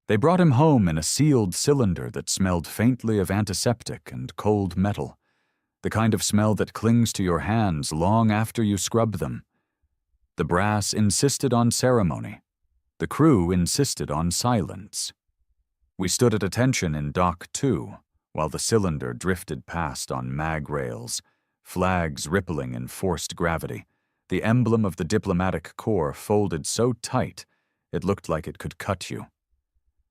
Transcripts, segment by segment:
They brought him home in a sealed cylinder that smelled faintly of antiseptic and cold metal, the kind of smell that clings to your hands long after you scrub them. The brass insisted on ceremony. The crew insisted on silence. We stood at attention in Dock 2, while the cylinder drifted past on mag rails, flags rippling in forced gravity, the emblem of the diplomatic corps folded so tight it looked like it could cut you.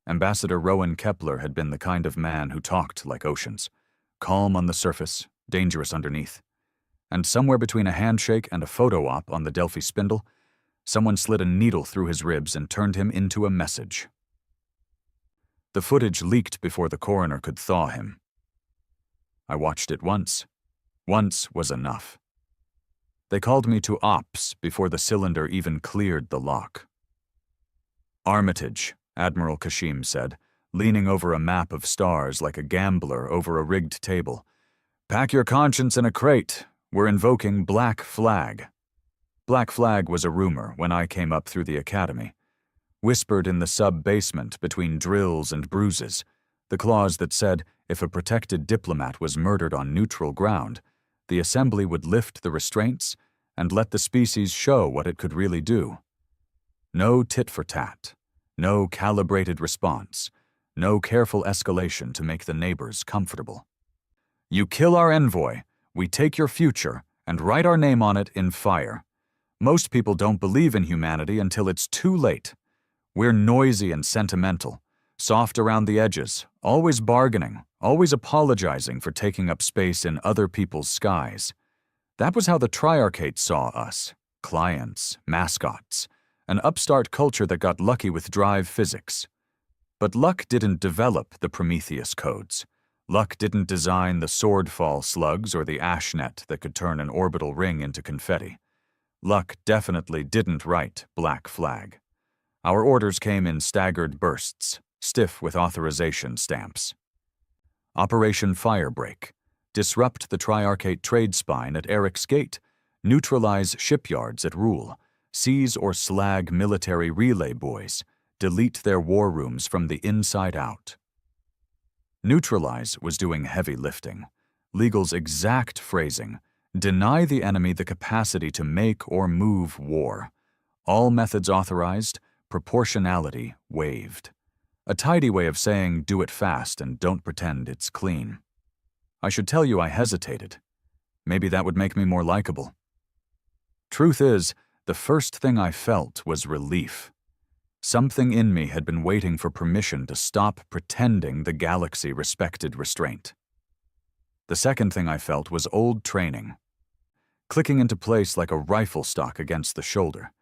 Ambassador Rowan Kepler had been the kind of man who talked like oceans, calm on the surface, dangerous underneath. And somewhere between a handshake and a photo op on the Delphi spindle, someone slid a needle through his ribs and turned him into a message. The footage leaked before the coroner could thaw him. I watched it once. Once was enough. They called me to ops before the cylinder even cleared the lock. Armitage, Admiral Kashim said, leaning over a map of stars like a gambler over a rigged table. Pack your conscience in a crate. We're invoking Black Flag. Black Flag was a rumor when I came up through the academy. Whispered in the sub-basement between drills and bruises, the clause that said if a protected diplomat was murdered on neutral ground, the assembly would lift the restraints and let the species show what it could really do. No tit-for-tat, no calibrated response, no careful escalation to make the neighbors comfortable. You kill our envoy, we take your future and write our name on it in fire. Most people don't believe in humanity until it's too late. We're noisy and sentimental, soft around the edges, always bargaining, always apologizing for taking up space in other people's skies. That was how the Triarchate saw us, clients, mascots, an upstart culture that got lucky with drive physics. But luck didn't develop the Prometheus codes. Luck didn't design the swordfall slugs or the ash net that could turn an orbital ring into confetti. Luck definitely didn't write Black Flag. Our orders came in staggered bursts, stiff with authorization stamps. Operation Firebreak. Disrupt the Triarchate trade spine at Eric's Gate. Neutralize shipyards at Rule. Seize or slag military relay boys. Delete their war rooms from the inside out. Neutralize was doing heavy lifting. Legal's exact phrasing: deny the enemy the capacity to make or move war. All methods authorized, proportionality waived. A tidy way of saying do it fast and don't pretend it's clean. I should tell you I hesitated. Maybe that would make me more likable. Truth is, the first thing I felt was relief. Something in me had been waiting for permission to stop pretending the galaxy respected restraint. The second thing I felt was old training, clicking into place like a rifle stock against the shoulder.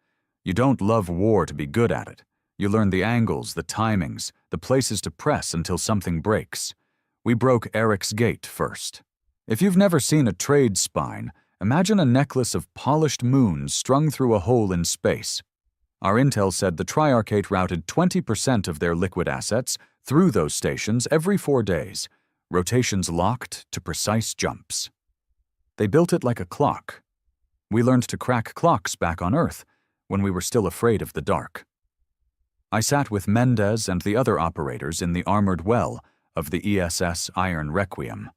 You don't love war to be good at it. You learn the angles, the timings, the places to press until something breaks. We broke Eric's Gate first. If you've never seen a trade spine, imagine a necklace of polished moons strung through a hole in space. Our intel said the Triarchate routed 20% of their liquid assets through those stations every 4 days, rotations locked to precise jumps. They built it like a clock. We learned to crack clocks back on Earth when we were still afraid of the dark. I sat with Mendez and the other operators in the armored well of the ESS Iron Requiem,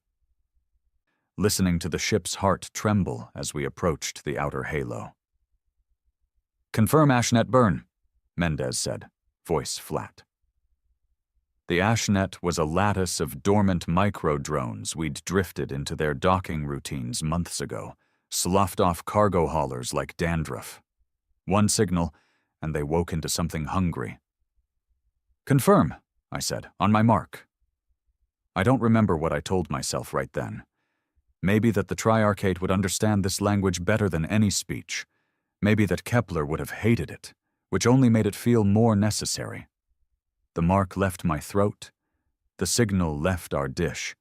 listening to the ship's heart tremble as we approached the outer halo. Confirm Ashnet burn, Mendez said, voice flat. The Ashnet was a lattice of dormant micro-drones we'd drifted into their docking routines months ago, sloughed off cargo haulers like dandruff. One signal, and they woke into something hungry. Confirm, I said, on my mark. I don't remember what I told myself right then. Maybe that the Triarchate would understand this language better than any speech. Maybe that Kepler would have hated it, which only made it feel more necessary. The mark left my throat, the signal left our dish,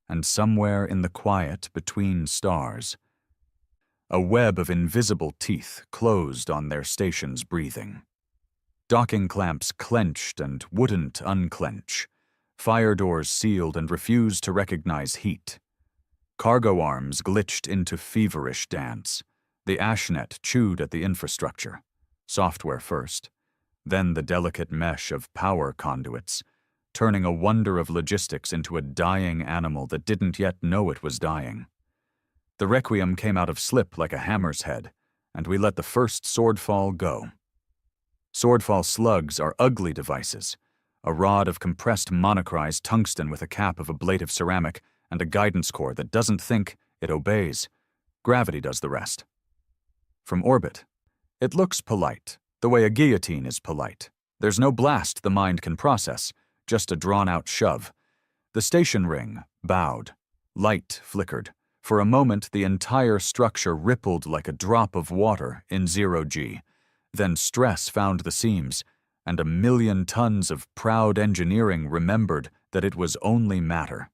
and somewhere in the quiet between stars, a web of invisible teeth closed on their station's breathing. Docking clamps clenched and wouldn't unclench. Fire doors sealed and refused to recognize heat. Cargo arms glitched into feverish dance. The Ashnet chewed at the infrastructure, software first, then the delicate mesh of power conduits, turning a wonder of logistics into a dying animal that didn't yet know it was dying. The requiem came out of slip like a hammer's head, and we let the first swordfall go. Swordfall slugs are ugly devices, a rod of compressed monocrized tungsten with a cap of ablative ceramic and a guidance core that doesn't think, it obeys. Gravity does the rest. From orbit, it looks polite, the way a guillotine is polite. There's no blast the mind can process, just a drawn-out shove. The station ring bowed. Light flickered. For a moment, the entire structure rippled like a drop of water in 0G. Then stress found the seams, and 1,000,000 tons of proud engineering remembered that it was only matter.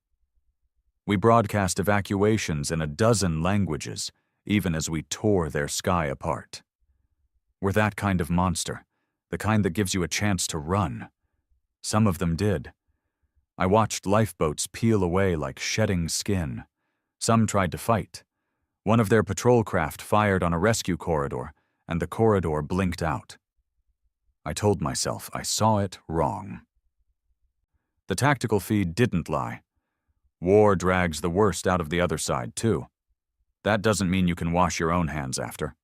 We broadcast evacuations in 12 languages, even as we tore their sky apart. We're that kind of monster, the kind that gives you a chance to run. Some of them did. I watched lifeboats peel away like shedding skin. Some tried to fight. One of their patrol craft fired on a rescue corridor, and the corridor blinked out. I told myself I saw it wrong. The tactical feed didn't lie. War drags the worst out of the other side, too. That doesn't mean you can wash your own hands after.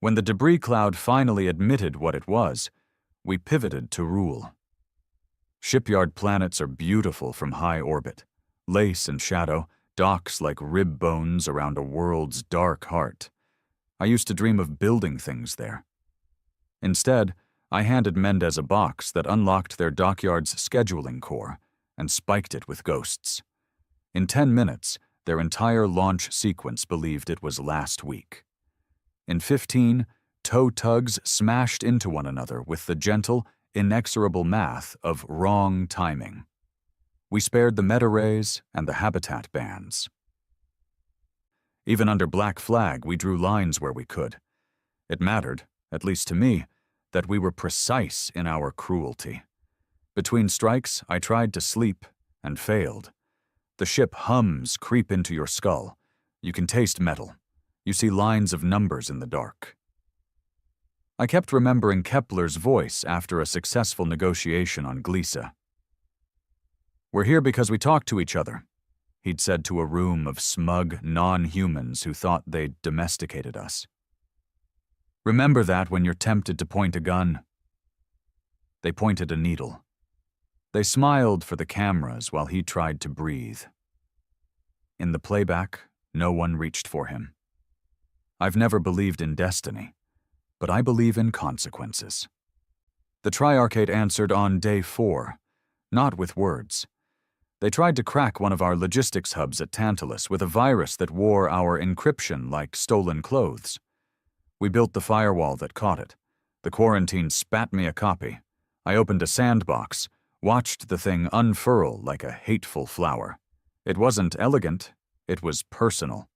When the debris cloud finally admitted what it was, we pivoted to rule. Shipyard planets are beautiful from high orbit. Lace and shadow, docks like rib bones around a world's dark heart. I used to dream of building things there. Instead, I handed Mendez a box that unlocked their dockyard's scheduling core and spiked it with ghosts. In 10 minutes, their entire launch sequence believed it was last week. In 15, tow tugs smashed into one another with the gentle, inexorable math of wrong timing. We spared the meta rays and the habitat bands. Even under Black Flag, we drew lines where we could. It mattered, at least to me, that we were precise in our cruelty. Between strikes, I tried to sleep and failed. The ship hums creep into your skull. You can taste metal. You see lines of numbers in the dark. I kept remembering Kepler's voice after a successful negotiation on Glisa. "We're here because we talk to each other," he'd said to a room of smug non-humans who thought they'd domesticated us. "Remember that when you're tempted to point a gun." They pointed a needle. They smiled for the cameras while he tried to breathe. In the playback, no one reached for him. I've never believed in destiny, but I believe in consequences. The Triarchate answered on day 4, not with words. They tried to crack one of our logistics hubs at Tantalus with a virus that wore our encryption like stolen clothes. We built the firewall that caught it. The quarantine spat me a copy. I opened a sandbox, watched the thing unfurl like a hateful flower. It wasn't elegant, it was personal.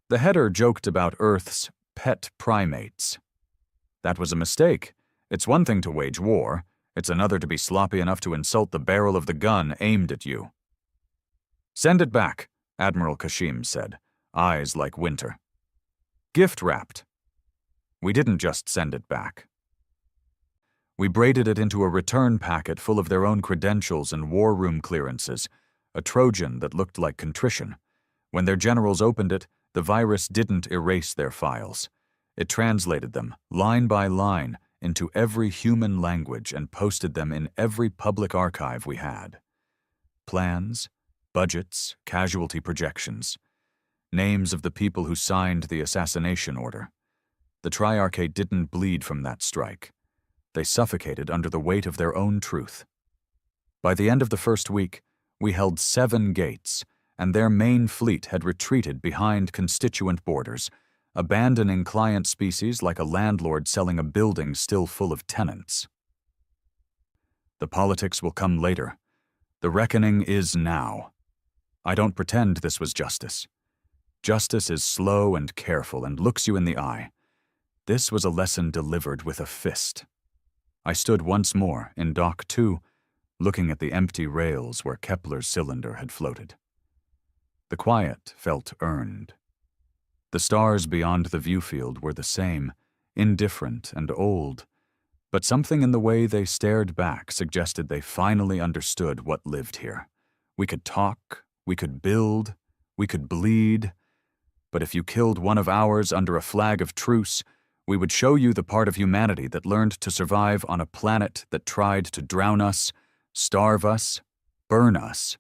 The header joked about Earth's pet primates. That was a mistake. It's one thing to wage war. It's another to be sloppy enough to insult the barrel of the gun aimed at you. "Send it back," Admiral Kashim said, eyes like winter. "Gift-wrapped." We didn't just send it back. We braided it into a return packet full of their own credentials and war room clearances, a Trojan that looked like contrition. When their generals opened it, the virus didn't erase their files. It translated them, line by line, into every human language and posted them in every public archive we had. Plans, budgets, casualty projections, names of the people who signed the assassination order. The Triarchate didn't bleed from that strike. They suffocated under the weight of their own truth. By the end of the first week, we held 7 gates, and their main fleet had retreated behind constituent borders, abandoning client species like a landlord selling a building still full of tenants. The politics will come later. The reckoning is now. I don't pretend this was justice. Justice is slow and careful and looks you in the eye. This was a lesson delivered with a fist. I stood once more in Dock 2, looking at the empty rails where Kepler's cylinder had floated. The quiet felt earned. The stars beyond the viewfield were the same, indifferent and old, But something in the way they stared back suggested they finally understood what lived here. We could talk, we could build, we could bleed, but if you killed one of ours under a flag of truce, we would show you the part of humanity that learned to survive on a planet that tried to drown us, starve us, burn us,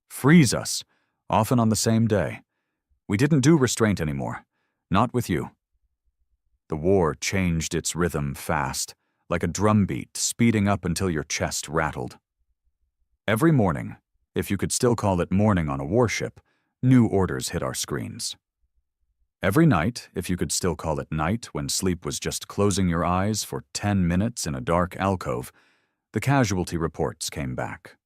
freeze us, often on the same day. We didn't do restraint anymore, not with you. The war changed its rhythm fast, like a drumbeat speeding up until your chest rattled. Every morning, if you could still call it morning on a warship, new orders hit our screens. Every night, if you could still call it night when sleep was just closing your eyes for 10 minutes in a dark alcove, the casualty reports came back.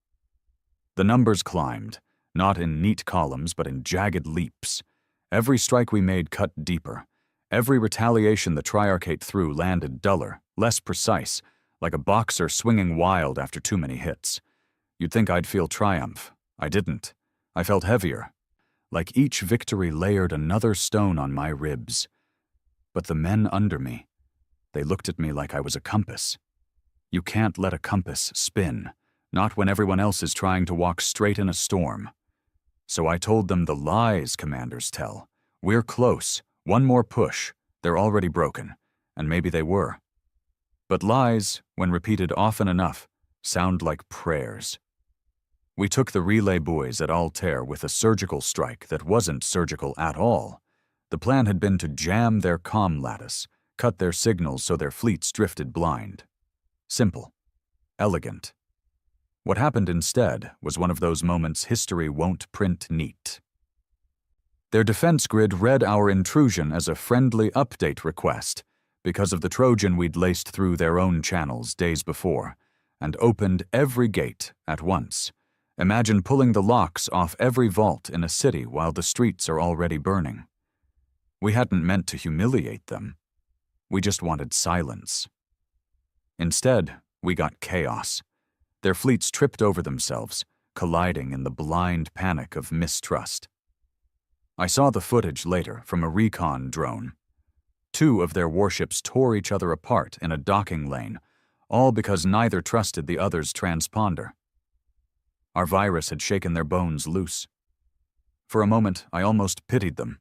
The numbers climbed, not in neat columns but in jagged leaps. Every strike we made cut deeper. Every retaliation the Triarchate threw landed duller, less precise, like a boxer swinging wild after too many hits. You'd think I'd feel triumph. I didn't. I felt heavier, like each victory layered another stone on my ribs. But the men under me, they looked at me like I was a compass. You can't let a compass spin, not when everyone else is trying to walk straight in a storm. So I told them the lies commanders tell. We're close. One more push. They're already broken. And maybe they were. But lies, when repeated often enough, sound like prayers. We took the relay buoys at Altair with a surgical strike that wasn't surgical at all. The plan had been to jam their comm lattice, cut their signals so their fleets drifted blind. Simple. Elegant. What happened instead was one of those moments history won't print neat. Their defense grid read our intrusion as a friendly update request because of the Trojan we'd laced through their own channels days before, and opened every gate at once. Imagine pulling the locks off every vault in a city while the streets are already burning. We hadn't meant to humiliate them. We just wanted silence. Instead, we got chaos. Their fleets tripped over themselves, colliding in the blind panic of mistrust. I saw the footage later from a recon drone. 2 of their warships tore each other apart in a docking lane, all because neither trusted the other's transponder. Our virus had shaken their bones loose. For a moment, I almost pitied them.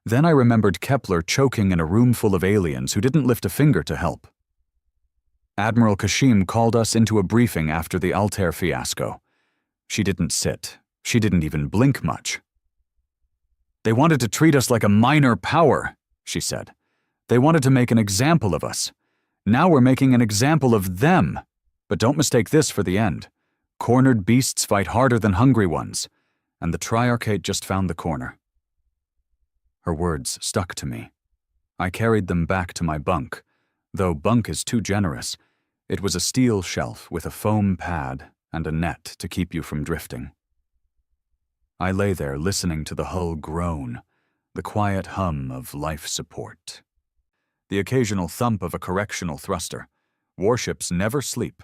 Then I remembered Kepler choking in a room full of aliens who didn't lift a finger to help. Admiral Kashim called us into a briefing after the Altair fiasco. She didn't sit. She didn't even blink much. They wanted to treat us like a minor power, she said. They wanted to make an example of us. Now we're making an example of them. But don't mistake this for the end. Cornered beasts fight harder than hungry ones, and the Triarchate just found the corner. Her words stuck to me. I carried them back to my bunk. Though bunk is too generous, it was a steel shelf with a foam pad and a net to keep you from drifting. I lay there listening to the hull groan, the quiet hum of life support. The occasional thump of a correctional thruster. Warships never sleep.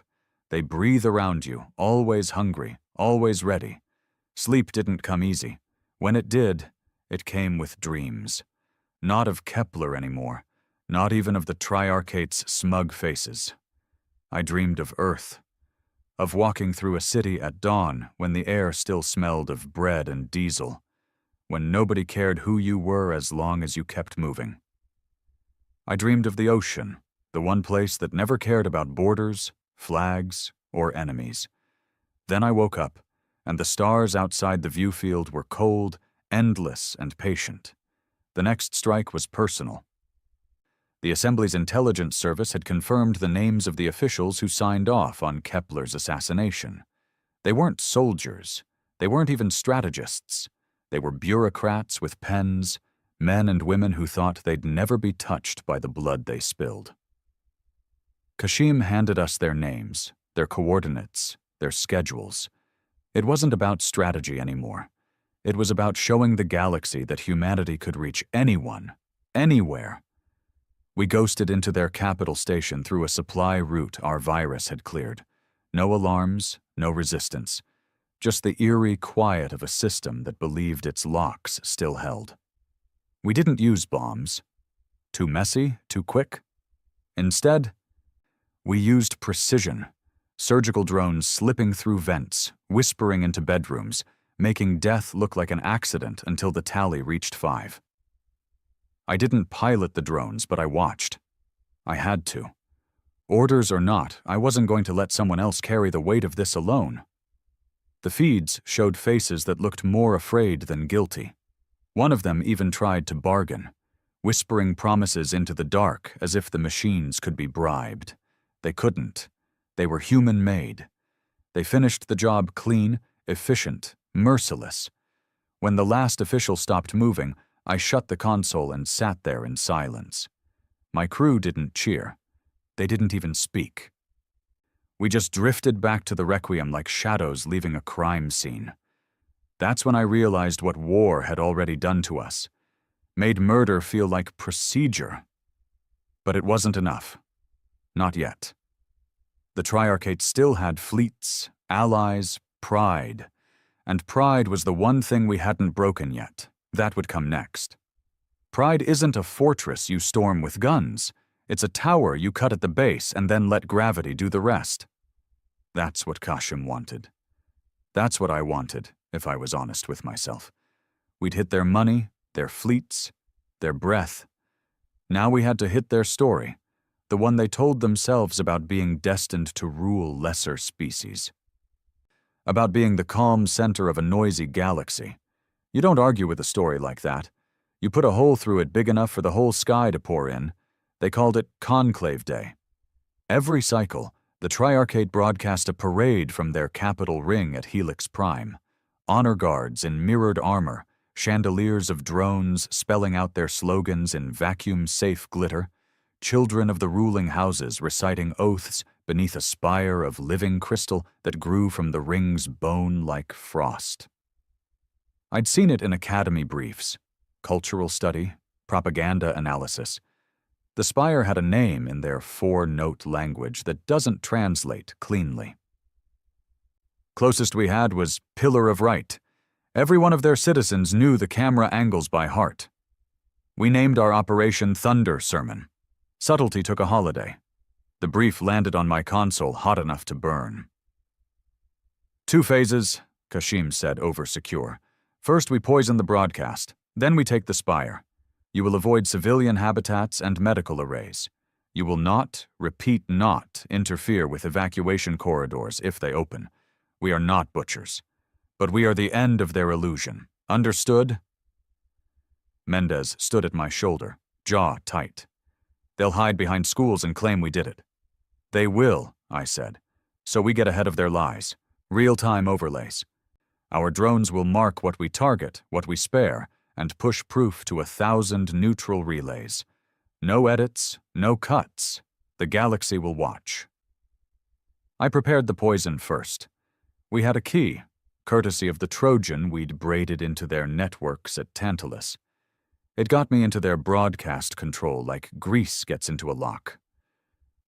They breathe around you, always hungry, always ready. Sleep didn't come easy. When it did, it came with dreams. Not of Kepler anymore, not even of the Triarchate's smug faces. I dreamed of Earth, of walking through a city at dawn when the air still smelled of bread and diesel, when nobody cared who you were as long as you kept moving. I dreamed of the ocean, the one place that never cared about borders, flags, or enemies. Then I woke up, and the stars outside the viewfield were cold, endless, and patient. The next strike was personal. The Assembly's intelligence service had confirmed the names of the officials who signed off on Kepler's assassination. They weren't soldiers. They weren't even strategists. They were bureaucrats with pens, men and women who thought they'd never be touched by the blood they spilled. Kashim handed us their names, their coordinates, their schedules. It wasn't about strategy anymore. It was about showing the galaxy that humanity could reach anyone, anywhere. We ghosted into their capital station through a supply route our virus had cleared. No alarms, no resistance. Just the eerie quiet of a system that believed its locks still held. We didn't use bombs. Too messy, too quick? Instead, we used precision, surgical drones slipping through vents, whispering into bedrooms, making death look like an accident until the tally reached 5. I didn't pilot the drones, but I watched. I had to. Orders or not, I wasn't going to let someone else carry the weight of this alone. The feeds showed faces that looked more afraid than guilty. One of them even tried to bargain, whispering promises into the dark as if the machines could be bribed. They couldn't. They were human-made. They finished the job clean, efficient, merciless. When the last official stopped moving, I shut the console and sat there in silence. My crew didn't cheer. They didn't even speak. We just drifted back to the Requiem like shadows leaving a crime scene. That's when I realized what war had already done to us. Made murder feel like procedure. But it wasn't enough. Not yet. The Triarchate still had fleets, allies, pride. And pride was the one thing we hadn't broken yet. That would come next. Pride isn't a fortress you storm with guns. It's a tower you cut at the base and then let gravity do the rest. That's what Kashim wanted. That's what I wanted, if I was honest with myself. We'd hit their money, their fleets, their breath. Now we had to hit their story, the one they told themselves about being destined to rule lesser species. About being the calm center of a noisy galaxy. You don't argue with a story like that. You put a hole through it big enough for the whole sky to pour in. They called it Conclave Day. Every cycle, the Triarchate broadcast a parade from their capital ring at Helix Prime. Honor guards in mirrored armor, chandeliers of drones spelling out their slogans in vacuum-safe glitter, children of the ruling houses reciting oaths beneath a spire of living crystal that grew from the ring's bone like frost. I'd seen it in academy briefs, cultural study, propaganda analysis. The spire had a name in their 4-note language that doesn't translate cleanly. Closest we had was Pillar of Right. Every one of their citizens knew the camera angles by heart. We named our operation Thunder Sermon. Subtlety took a holiday. The brief landed on my console hot enough to burn. 2 phases, Kashim said, over-secure. First we poison the broadcast, then we take the spire. You will avoid civilian habitats and medical arrays. You will not, repeat not, interfere with evacuation corridors if they open. We are not butchers. But we are the end of their illusion. Understood? Mendez stood at my shoulder, jaw tight. They'll hide behind schools and claim we did it. They will, I said. So we get ahead of their lies. Real-time overlays. Our drones will mark what we target, what we spare, and push proof to 1,000 neutral relays. No edits, no cuts. The galaxy will watch. I prepared the poison first. We had a key, courtesy of the Trojan we'd braided into their networks at Tantalus. It got me into their broadcast control like grease gets into a lock.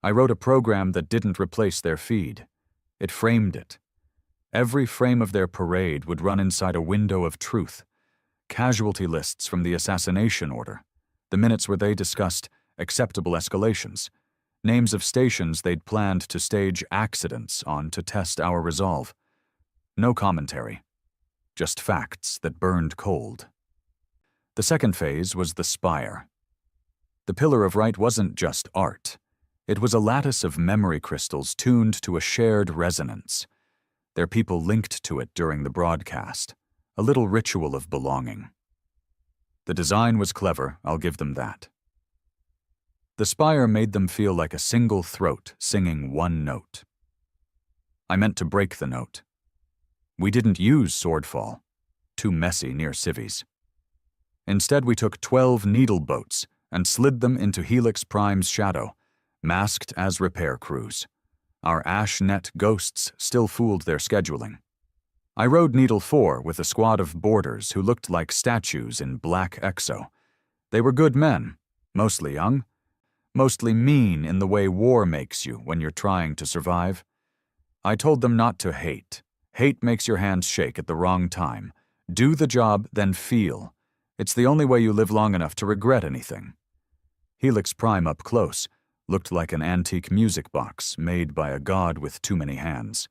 I wrote a program that didn't replace their feed. It framed it. Every frame of their parade would run inside a window of truth. Casualty lists from the assassination order, the minutes where they discussed acceptable escalations, names of stations they'd planned to stage accidents on to test our resolve. No commentary, just facts that burned cold. The second phase was the spire. The Pillar of Right wasn't just art. It was a lattice of memory crystals tuned to a shared resonance. Their people linked to it during the broadcast, a little ritual of belonging. The design was clever, I'll give them that. The spire made them feel like a single throat singing one note. I meant to break the note. We didn't use swordfall, too messy near civvies. Instead, we took 12 needle boats and slid them into Helix Prime's shadow, masked as repair crews. Our ash-net ghosts still fooled their scheduling. I rode Needle 4 with a squad of boarders who looked like statues in black exo. They were good men, mostly young, mostly mean in the way war makes you when you're trying to survive. I told them not to hate. Hate makes your hands shake at the wrong time. Do the job, then feel. It's the only way you live long enough to regret anything. Helix Prime up close, looked like an antique music box made by a god with too many hands.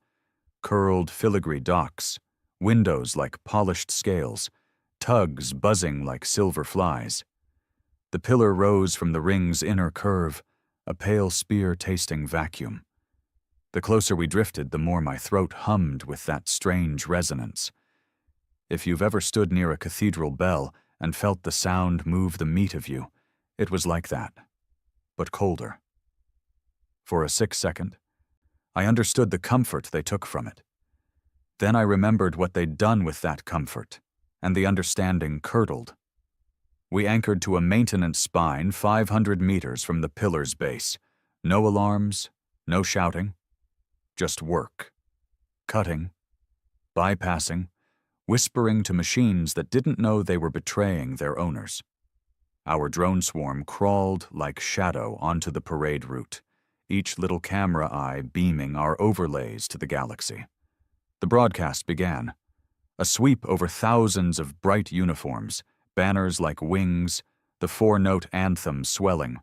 Curled filigree docks, windows like polished scales, tugs buzzing like silver flies. The pillar rose from the ring's inner curve, a pale spear-tasting vacuum. The closer we drifted, the more my throat hummed with that strange resonance. If you've ever stood near a cathedral bell and felt the sound move the meat of you, it was like that, but colder. For a sick second, I understood the comfort they took from it. Then I remembered what they'd done with that comfort, and the understanding curdled. We anchored to a maintenance spine 500 meters from the pillar's base. No alarms, no shouting, just work. Cutting, bypassing, whispering to machines that didn't know they were betraying their owners. Our drone swarm crawled like shadow onto the parade route, each little camera eye beaming our overlays to the galaxy. The broadcast began. A sweep over thousands of bright uniforms, banners like wings, the four-note anthem swelling,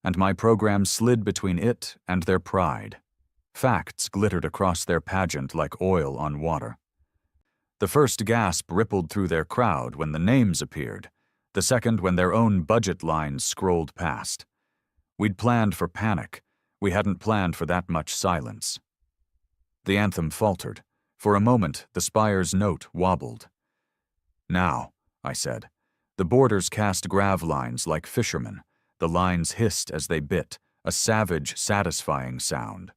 and my program slid between it and their pride. Facts glittered across their pageant like oil on water. The first gasp rippled through their crowd when the names appeared, the second when their own budget lines scrolled past. We'd planned for panic. We hadn't planned for that much silence. The anthem faltered. For a moment, the spire's note wobbled. Now, I said. The boarders cast grav lines like fishermen. The lines hissed as they bit, a savage, satisfying sound.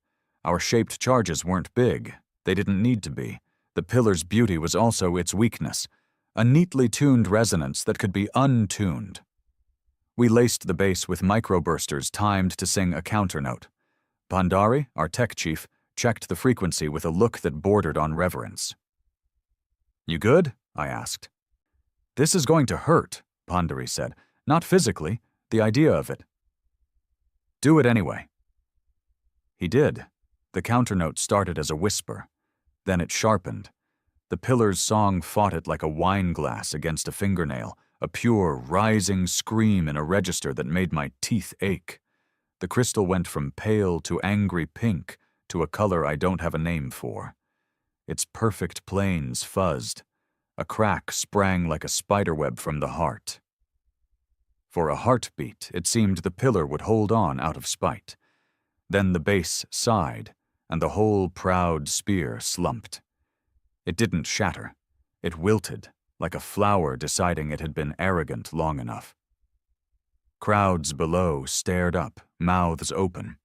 Our shaped charges weren't big. They didn't need to be. The pillar's beauty was also its weakness, a neatly tuned resonance that could be untuned. We laced the base with microbursters timed to sing a counternote. Pandari, our tech chief, checked the frequency with a look that bordered on reverence. "You good?" I asked. "This is going to hurt," Pandari said. "Not physically, the idea of it." "Do it anyway." He did. The counternote started as a whisper. Then it sharpened. The pillar's song fought it like a wine glass against a fingernail, a pure, rising scream in a register that made my teeth ache. The crystal went from pale to angry pink to a color I don't have a name for. Its perfect planes fuzzed. A crack sprang like a spiderweb from the heart. For a heartbeat, it seemed the pillar would hold on out of spite. Then the base sighed, and the whole proud spear slumped. It didn't shatter. It wilted, like a flower deciding it had been arrogant long enough. Crowds below stared up, mouths open.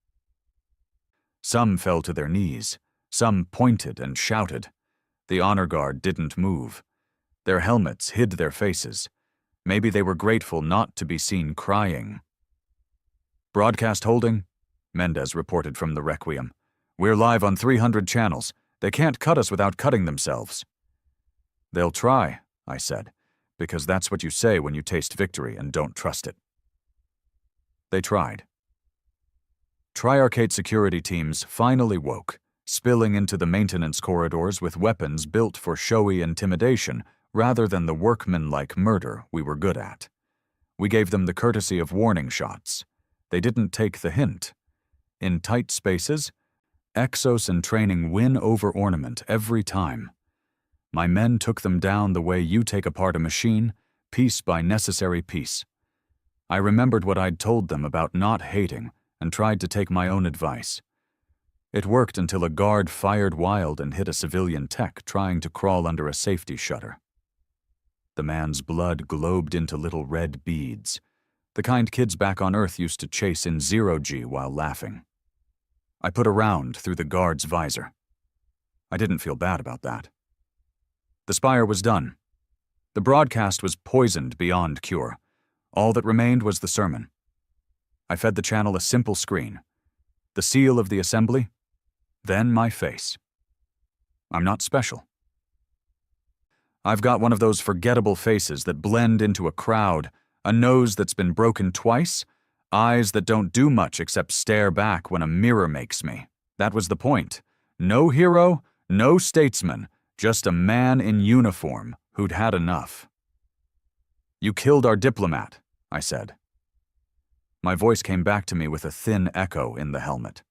Some fell to their knees. Some pointed and shouted. The honor guard didn't move. Their helmets hid their faces. Maybe they were grateful not to be seen crying. "Broadcast holding," Mendez reported from the Requiem. "We're live on 300 channels. They can't cut us without cutting themselves." "They'll try," I said, "because that's what you say when you taste victory and don't trust it." They tried. Triarchate security teams finally woke, spilling into the maintenance corridors with weapons built for showy intimidation rather than the workmanlike murder we were good at. We gave them the courtesy of warning shots. They didn't take the hint. In tight spaces, Exos and training win over ornament every time. My men took them down the way you take apart a machine, piece by necessary piece. I remembered what I'd told them about not hating and tried to take my own advice. It worked until a guard fired wild and hit a civilian tech trying to crawl under a safety shutter. The man's blood globed into little red beads, the kind kids back on Earth used to chase in zero-G while laughing. I put a round through the guard's visor. I didn't feel bad about that. The spire was done. The broadcast was poisoned beyond cure. All that remained was the sermon. I fed the channel a simple screen. The seal of the assembly, then my face. I'm not special. I've got one of those forgettable faces that blend into a crowd, a nose that's been broken twice, eyes that don't do much except stare back when a mirror makes me. That was the point. No hero, no statesman, just a man in uniform who'd had enough. "You killed our diplomat," I said. My voice came back to me with a thin echo in the helmet.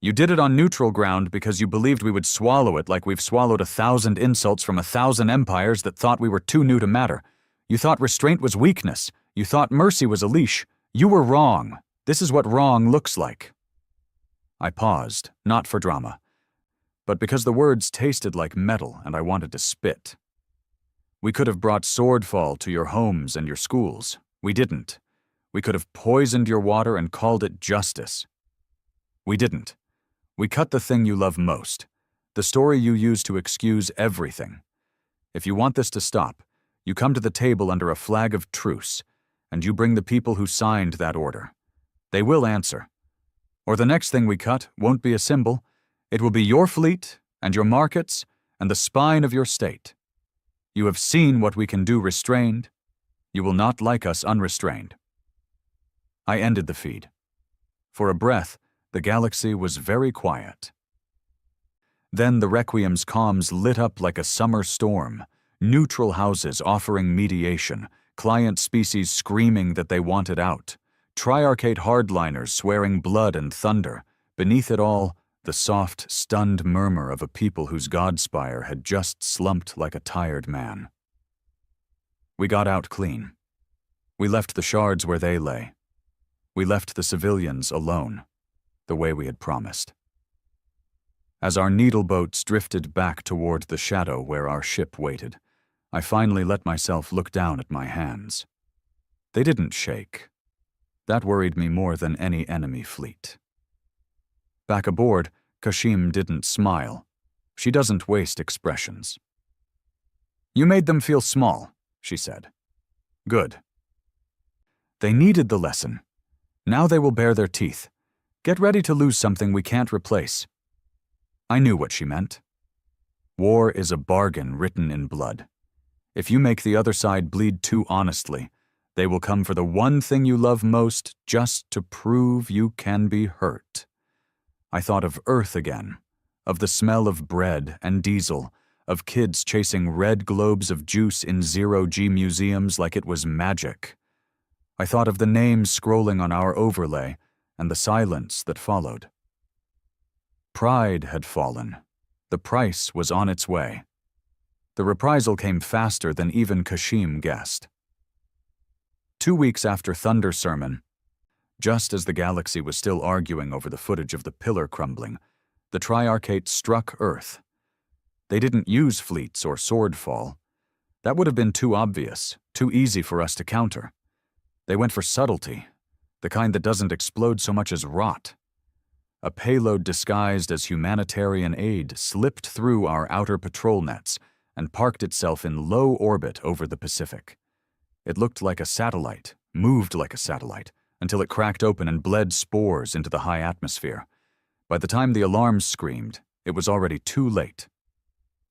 You did it on neutral ground because you believed we would swallow it like we've swallowed 1,000 insults from 1,000 empires that thought we were too new to matter. You thought restraint was weakness. You thought mercy was a leash. You were wrong. This is what wrong looks like. I paused, not for drama, but because the words tasted like metal and I wanted to spit. We could have brought swordfall to your homes and your schools. We didn't. We could have poisoned your water and called it justice. We didn't. We cut the thing you love most, the story you use to excuse everything. If you want this to stop, you come to the table under a flag of truce, and you bring the people who signed that order. They will answer. Or the next thing we cut won't be a symbol. It will be your fleet and your markets and the spine of your state. You have seen what we can do restrained. You will not like us unrestrained. I ended the feed. For a breath, the galaxy was very quiet. Then the Requiem's comms lit up like a summer storm, neutral houses offering mediation, client species screaming that they wanted out, Triarchate hardliners swearing blood and thunder, beneath it all, the soft, stunned murmur of a people whose godspire had just slumped like a tired man. We got out clean. We left the shards where they lay. We left the civilians alone, the way we had promised. As our needle boats drifted back toward the shadow where our ship waited, I finally let myself look down at my hands. They didn't shake. That worried me more than any enemy fleet. Back aboard, Kashim didn't smile. She doesn't waste expressions. You made them feel small, she said. Good. They needed the lesson. Now they will bare their teeth. Get ready to lose something we can't replace. I knew what she meant. War is a bargain written in blood. If you make the other side bleed too honestly, they will come for the one thing you love most just to prove you can be hurt. I thought of Earth again, of the smell of bread and diesel, of kids chasing red globes of juice in zero-G museums like it was magic. I thought of the names scrolling on our overlay and the silence that followed. Pride had fallen. The price was on its way. The reprisal came faster than even Kashim guessed. 2 weeks after Thunder Sermon, just as the galaxy was still arguing over the footage of the pillar crumbling, the Triarchate struck Earth. They didn't use fleets or swordfall. That would have been too obvious, too easy for us to counter. They went for subtlety, the kind that doesn't explode so much as rot. A payload disguised as humanitarian aid slipped through our outer patrol nets and parked itself in low orbit over the Pacific. It looked like a satellite, moved like a satellite, until it cracked open and bled spores into the high atmosphere. By the time the alarms screamed, it was already too late.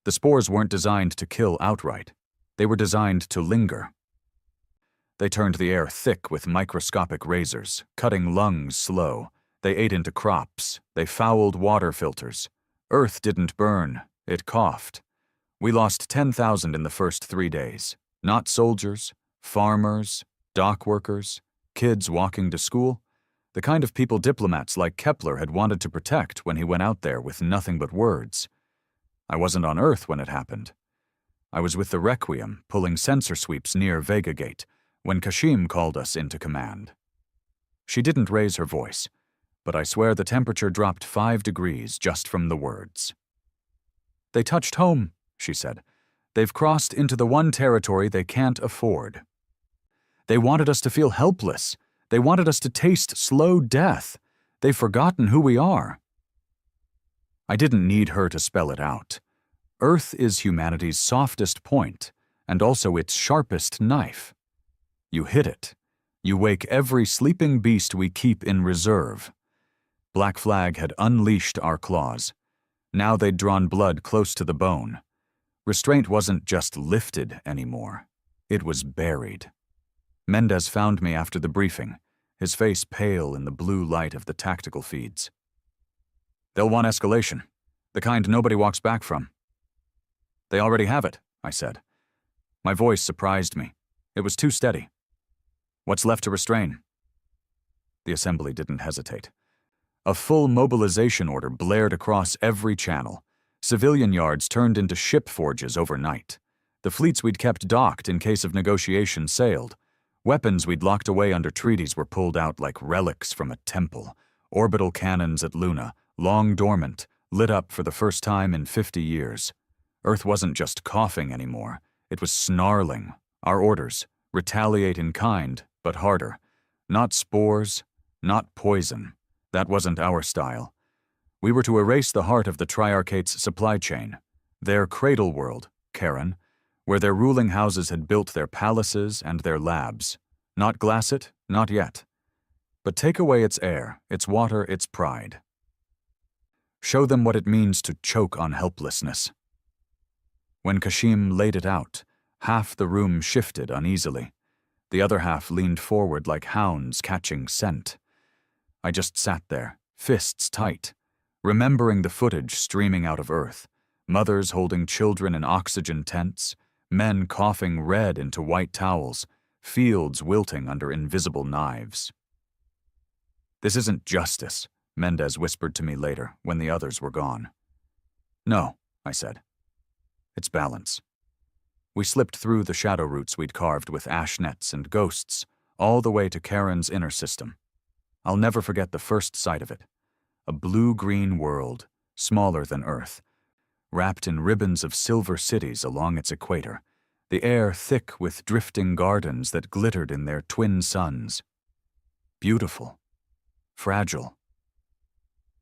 The spores weren't designed to kill outright. They were designed to linger. They turned the air thick with microscopic razors, cutting lungs slow. They ate into crops. They fouled water filters. Earth didn't burn. It coughed. We lost 10,000 in the first 3 days. Not soldiers, farmers, dock workers, kids walking to school, the kind of people diplomats like Kepler had wanted to protect when he went out there with nothing but words. I wasn't on Earth when it happened. I was with the Requiem pulling sensor sweeps near Vega Gate when Kashim called us into command. She didn't raise her voice, but I swear the temperature dropped 5 degrees just from the words. They touched home, she said. They've crossed into the one territory they can't afford. They wanted us to feel helpless. They wanted us to taste slow death. They've forgotten who we are. I didn't need her to spell it out. Earth is humanity's softest point, and also its sharpest knife. You hit it. You wake every sleeping beast we keep in reserve. Black Flag had unleashed our claws. Now they'd drawn blood close to the bone. Restraint wasn't just lifted anymore. It was buried. Mendez found me after the briefing, his face pale in the blue light of the tactical feeds. They'll want escalation, the kind nobody walks back from. They already have it, I said. My voice surprised me. It was too steady. What's left to restrain? The assembly didn't hesitate. A full mobilization order blared across every channel. Civilian yards turned into ship forges overnight. The fleets we'd kept docked in case of negotiation sailed. Weapons we'd locked away under treaties were pulled out like relics from a temple. Orbital cannons at Luna, long dormant, lit up for the first time in 50 years. Earth wasn't just coughing anymore. It was snarling. Our orders: retaliate in kind, but harder. Not spores, not poison. That wasn't our style. We were to erase the heart of the Triarchate's supply chain, their cradle world, Karen, where their ruling houses had built their palaces and their labs. Not glass it, not yet. But take away its air, its water, its pride. Show them what it means to choke on helplessness. When Kashim laid it out, half the room shifted uneasily. The other half leaned forward like hounds catching scent. I just sat there, fists tight, remembering the footage streaming out of Earth, mothers holding children in oxygen tents, men coughing red into white towels, fields wilting under invisible knives. This isn't justice, Mendez whispered to me later, when the others were gone. No, I said. It's balance. We slipped through the shadow routes we'd carved with ash nets and ghosts, all the way to Karen's inner system. I'll never forget the first sight of it. A blue-green world, smaller than Earth, wrapped in ribbons of silver cities along its equator, the air thick with drifting gardens that glittered in their twin suns. Beautiful. Fragile.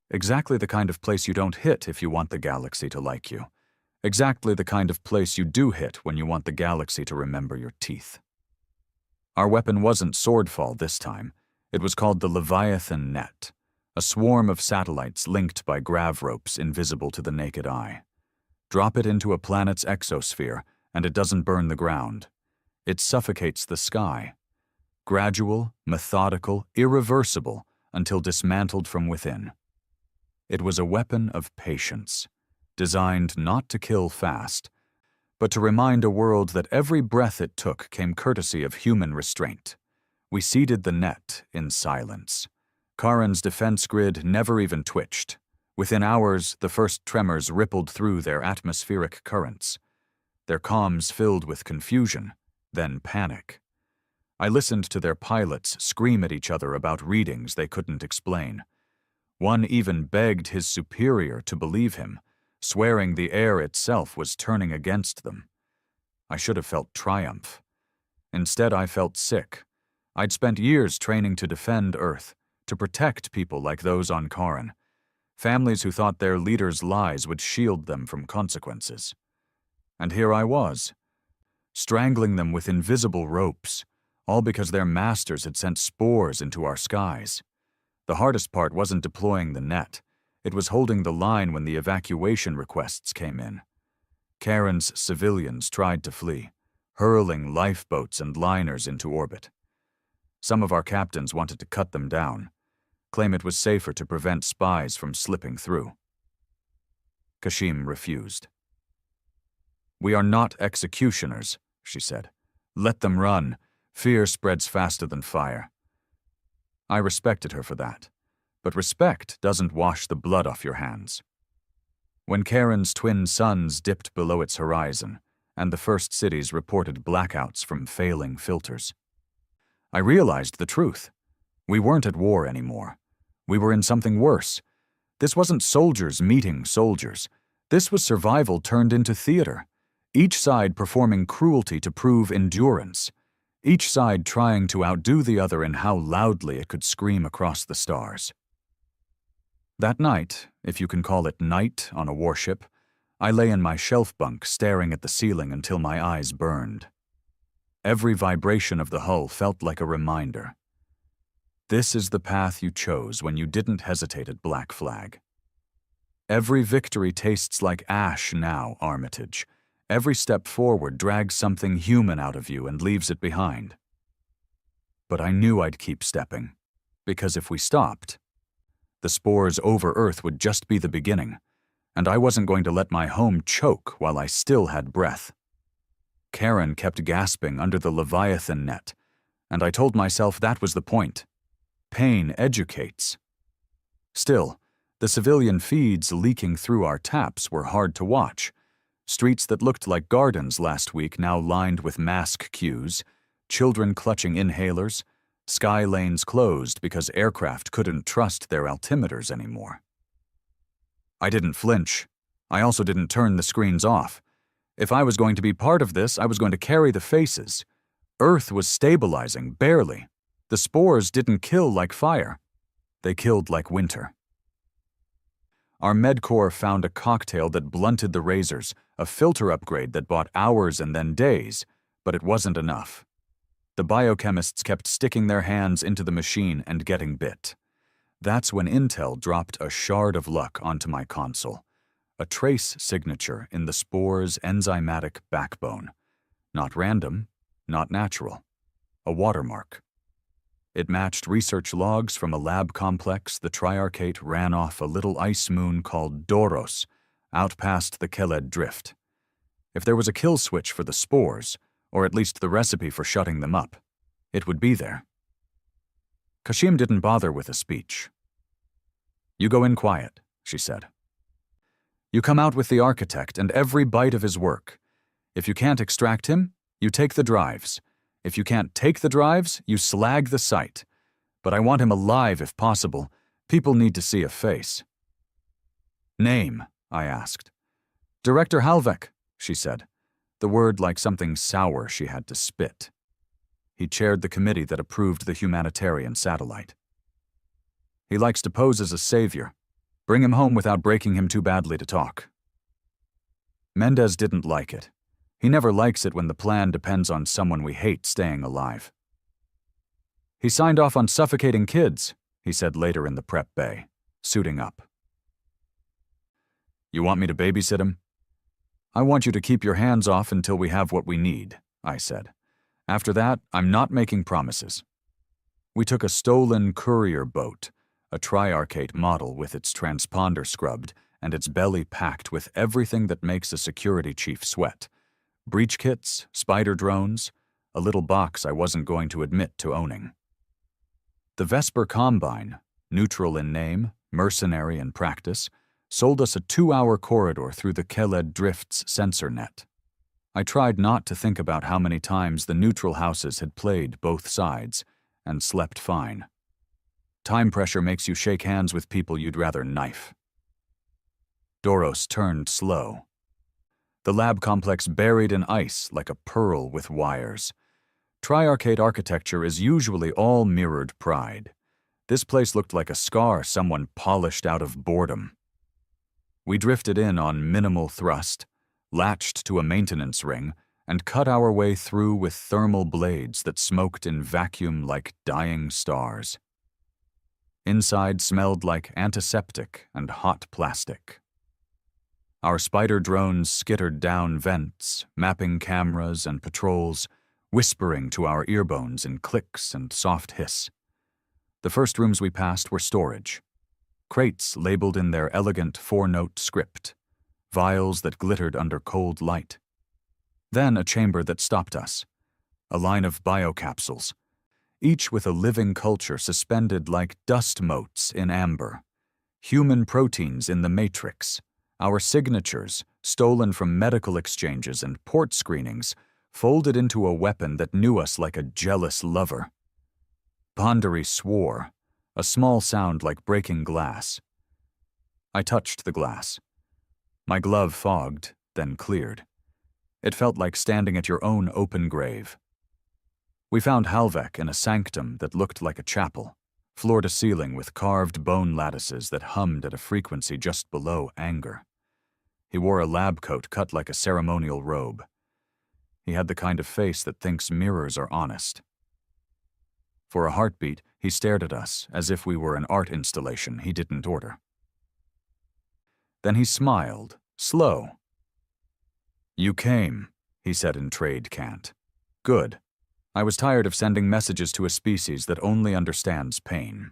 Exactly the kind of place you don't hit if you want the galaxy to like you. Exactly the kind of place you do hit when you want the galaxy to remember your teeth. Our weapon wasn't swordfall this time. It was called the Leviathan Net, a swarm of satellites linked by grav ropes invisible to the naked eye. Drop it into a planet's exosphere, and it doesn't burn the ground. It suffocates the sky. Gradual, methodical, irreversible, until dismantled from within. It was a weapon of patience, designed not to kill fast, but to remind a world that every breath it took came courtesy of human restraint. We seeded the net in silence. Karen's defense grid never even twitched. Within hours, the first tremors rippled through their atmospheric currents. Their comms filled with confusion, then panic. I listened to their pilots scream at each other about readings they couldn't explain. One even begged his superior to believe him, swearing the air itself was turning against them. I should have felt triumph. Instead, I felt sick. I'd spent years training to defend Earth, to protect people like those on Karen, families who thought their leaders' lies would shield them from consequences. And here I was, strangling them with invisible ropes, all because their masters had sent spores into our skies. The hardest part wasn't deploying the net. It was holding the line when the evacuation requests came in. Karen's civilians tried to flee, hurling lifeboats and liners into orbit. Some of our captains wanted to cut them down, claim it was safer to prevent spies from slipping through. Kashim refused. "We are not executioners," she said. "Let them run. Fear spreads faster than fire." I respected her for that, but respect doesn't wash the blood off your hands. When Karen's twin suns dipped below its horizon, and the first cities reported blackouts from failing filters, I realized the truth. We weren't at war anymore. We were in something worse. This wasn't soldiers meeting soldiers. This was survival turned into theater. Each side performing cruelty to prove endurance. Each side trying to outdo the other in how loudly it could scream across the stars. That night, if you can call it night on a warship, I lay in my shelf bunk staring at the ceiling until my eyes burned. Every vibration of the hull felt like a reminder. This is the path you chose when you didn't hesitate at Black Flag. Every victory tastes like ash now, Armitage. Every step forward drags something human out of you and leaves it behind. But I knew I'd keep stepping, because if we stopped, the spores over Earth would just be the beginning, and I wasn't going to let my home choke while I still had breath. Karen kept gasping under the Leviathan net, and I told myself that was the point. pain educates. Still, the civilian feeds leaking through our taps were hard to watch. Streets that looked like gardens last week now lined with mask queues, children clutching inhalers, sky lanes closed because aircraft couldn't trust their altimeters anymore. I didn't flinch. I also didn't turn the screens off. If I was going to be part of this, I was going to carry the faces. Earth was stabilizing, barely. The spores didn't kill like fire. They killed like winter. Our MedCorps found a cocktail that blunted the razors, a filter upgrade that bought hours and then days, but it wasn't enough. The biochemists kept sticking their hands into the machine and getting bit. That's when Intel dropped a shard of luck onto my console, a trace signature in the spore's enzymatic backbone. Not random, not natural. A watermark. It matched research logs from a lab complex the Triarchate ran off a little ice moon called Doros, out past the Keled Drift. If there was a kill switch for the spores, or at least the recipe for shutting them up, it would be there. Kashim didn't bother with a speech. "You go in quiet," she said. "You come out with the architect and every bite of his work. If you can't extract him, you take the drives. If you can't take the drives, you slag the site. But I want him alive if possible. People need to see a face." "Name?" I asked. "Director Halvek," she said, the word like something sour she had to spit. He chaired the committee that approved the humanitarian satellite. "He likes to pose as a savior. Bring him home without breaking him too badly to talk." Mendez didn't like it. He never likes it when the plan depends on someone we hate staying alive. "He signed off on suffocating kids," he said later in the prep bay, suiting up. "You want me to babysit him?" "I want you to keep your hands off until we have what we need," I said. "After that, I'm not making promises." We took a stolen courier boat, a Triarchate model with its transponder scrubbed and its belly packed with everything that makes a security chief sweat. Breach kits, spider drones, a little box I wasn't going to admit to owning. The Vesper Combine, neutral in name, mercenary in practice, sold us a 2-hour corridor through the Keled Drift's sensor net. I tried not to think about how many times the neutral houses had played both sides, and slept fine. Time pressure makes you shake hands with people you'd rather knife. Doros turned slow. The lab complex buried in ice like a pearl with wires. Triarchate architecture is usually all mirrored pride. This place looked like a scar someone polished out of boredom. We drifted in on minimal thrust, latched to a maintenance ring, and cut our way through with thermal blades that smoked in vacuum like dying stars. Inside smelled like antiseptic and hot plastic. Our spider drones skittered down vents, mapping cameras and patrols, whispering to our earbones in clicks and soft hiss. The first rooms we passed were storage. Crates labeled in their elegant 4-note script, vials that glittered under cold light. Then a chamber that stopped us, a line of biocapsules, each with a living culture suspended like dust motes in amber, human proteins in the matrix, our signatures, stolen from medical exchanges and port screenings, folded into a weapon that knew us like a jealous lover. Ponderi swore, a small sound like breaking glass. I touched the glass. My glove fogged, then cleared. It felt like standing at your own open grave. We found Halvek in a sanctum that looked like a chapel, floor to ceiling with carved bone lattices that hummed at a frequency just below anger. He wore a lab coat cut like a ceremonial robe. He had the kind of face that thinks mirrors are honest. For a heartbeat, he stared at us as if we were an art installation he didn't order. Then he smiled, slow. "You came," he said in trade cant. "Good. I was tired of sending messages to a species that only understands pain."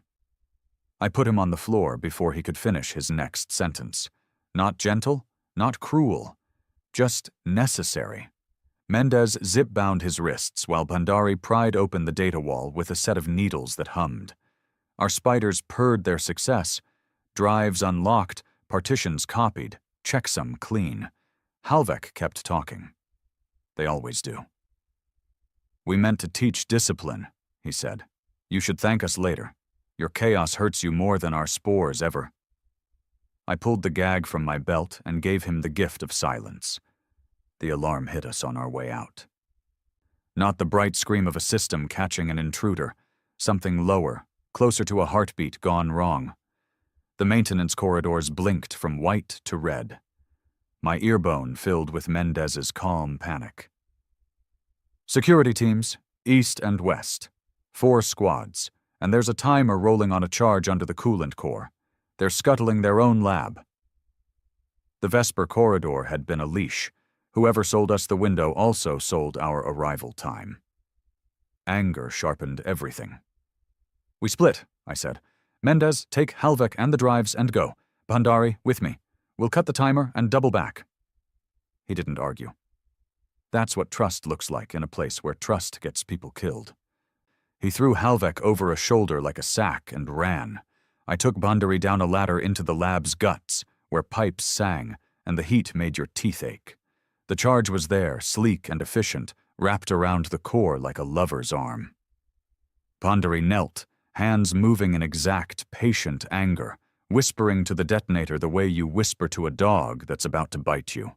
I put him on the floor before he could finish his next sentence. Not gentle, not cruel, just necessary. Mendez zip-bound his wrists while Pandari pried open the data wall with a set of needles that hummed. Our spiders purred their success. Drives unlocked, partitions copied, checksum clean. Halvek kept talking. They always do. "We meant to teach discipline," he said. "You should thank us later. Your chaos hurts you more than our spores ever." I pulled the gag from my belt and gave him the gift of silence. The alarm hit us on our way out. Not the bright scream of a system catching an intruder. Something lower, closer to a heartbeat gone wrong. The maintenance corridors blinked from white to red. My earbone filled with Mendez's calm panic. "Security teams, east and west. 4 squads, and there's a timer rolling on a charge under the coolant core. They're scuttling their own lab." The Vesper corridor had been a leash. Whoever sold us the window also sold our arrival time. Anger sharpened everything. "We split," I said. "Mendez, take Halvek and the drives and go. Bhandari, with me. We'll cut the timer and double back." He didn't argue. That's what trust looks like in a place where trust gets people killed. He threw Halvek over a shoulder like a sack and ran. I took Bhandari down a ladder into the lab's guts, where pipes sang and the heat made your teeth ache. The charge was there, sleek and efficient, wrapped around the core like a lover's arm. Bhandari knelt, hands moving in exact, patient anger, whispering to the detonator the way you whisper to a dog that's about to bite you.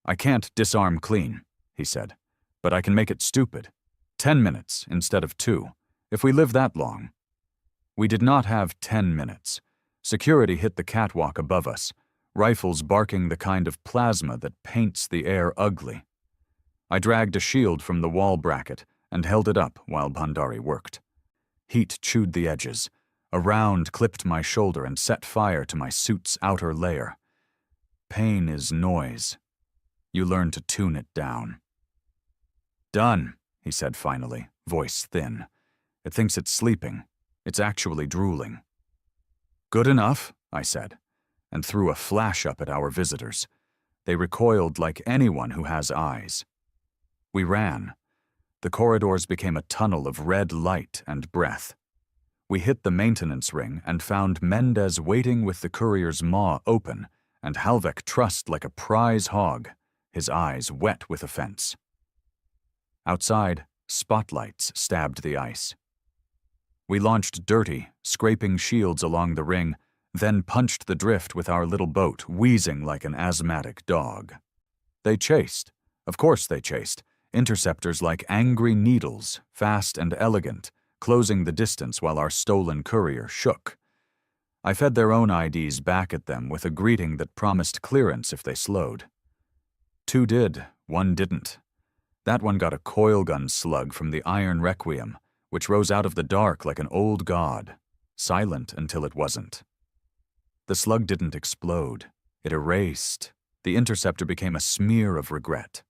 "I can't disarm clean," he said, "but I can make it stupid. 10 minutes instead of 2, if we live that long." We did not have 10 minutes. Security hit the catwalk above us, rifles barking the kind of plasma that paints the air ugly. I dragged a shield from the wall bracket and held it up while Bhandari worked. Heat chewed the edges. A round clipped my shoulder and set fire to my suit's outer layer. Pain is noise. You learn to tune it down. "Done," he said finally, voice thin. "It thinks it's sleeping. It's actually drooling." "Good enough," I said, and threw a flash up at our visitors. They recoiled like anyone who has eyes. We ran. The corridors became a tunnel of red light and breath. We hit the maintenance ring and found Mendez waiting with the courier's maw open and Halvek trussed like a prize hog, his eyes wet with offense. Outside, spotlights stabbed the ice. We launched dirty, scraping shields along the ring, then punched the drift with our little boat, wheezing like an asthmatic dog. They chased. Of course they chased. Interceptors like angry needles, fast and elegant, closing the distance while our stolen courier shook. I fed their own IDs back at them with a greeting that promised clearance if they slowed. 2 did, 1 didn't. That one got a coilgun slug from the Iron Requiem, which rose out of the dark like an old god, silent until it wasn't. The slug didn't explode. It erased. The interceptor became a smear of regret.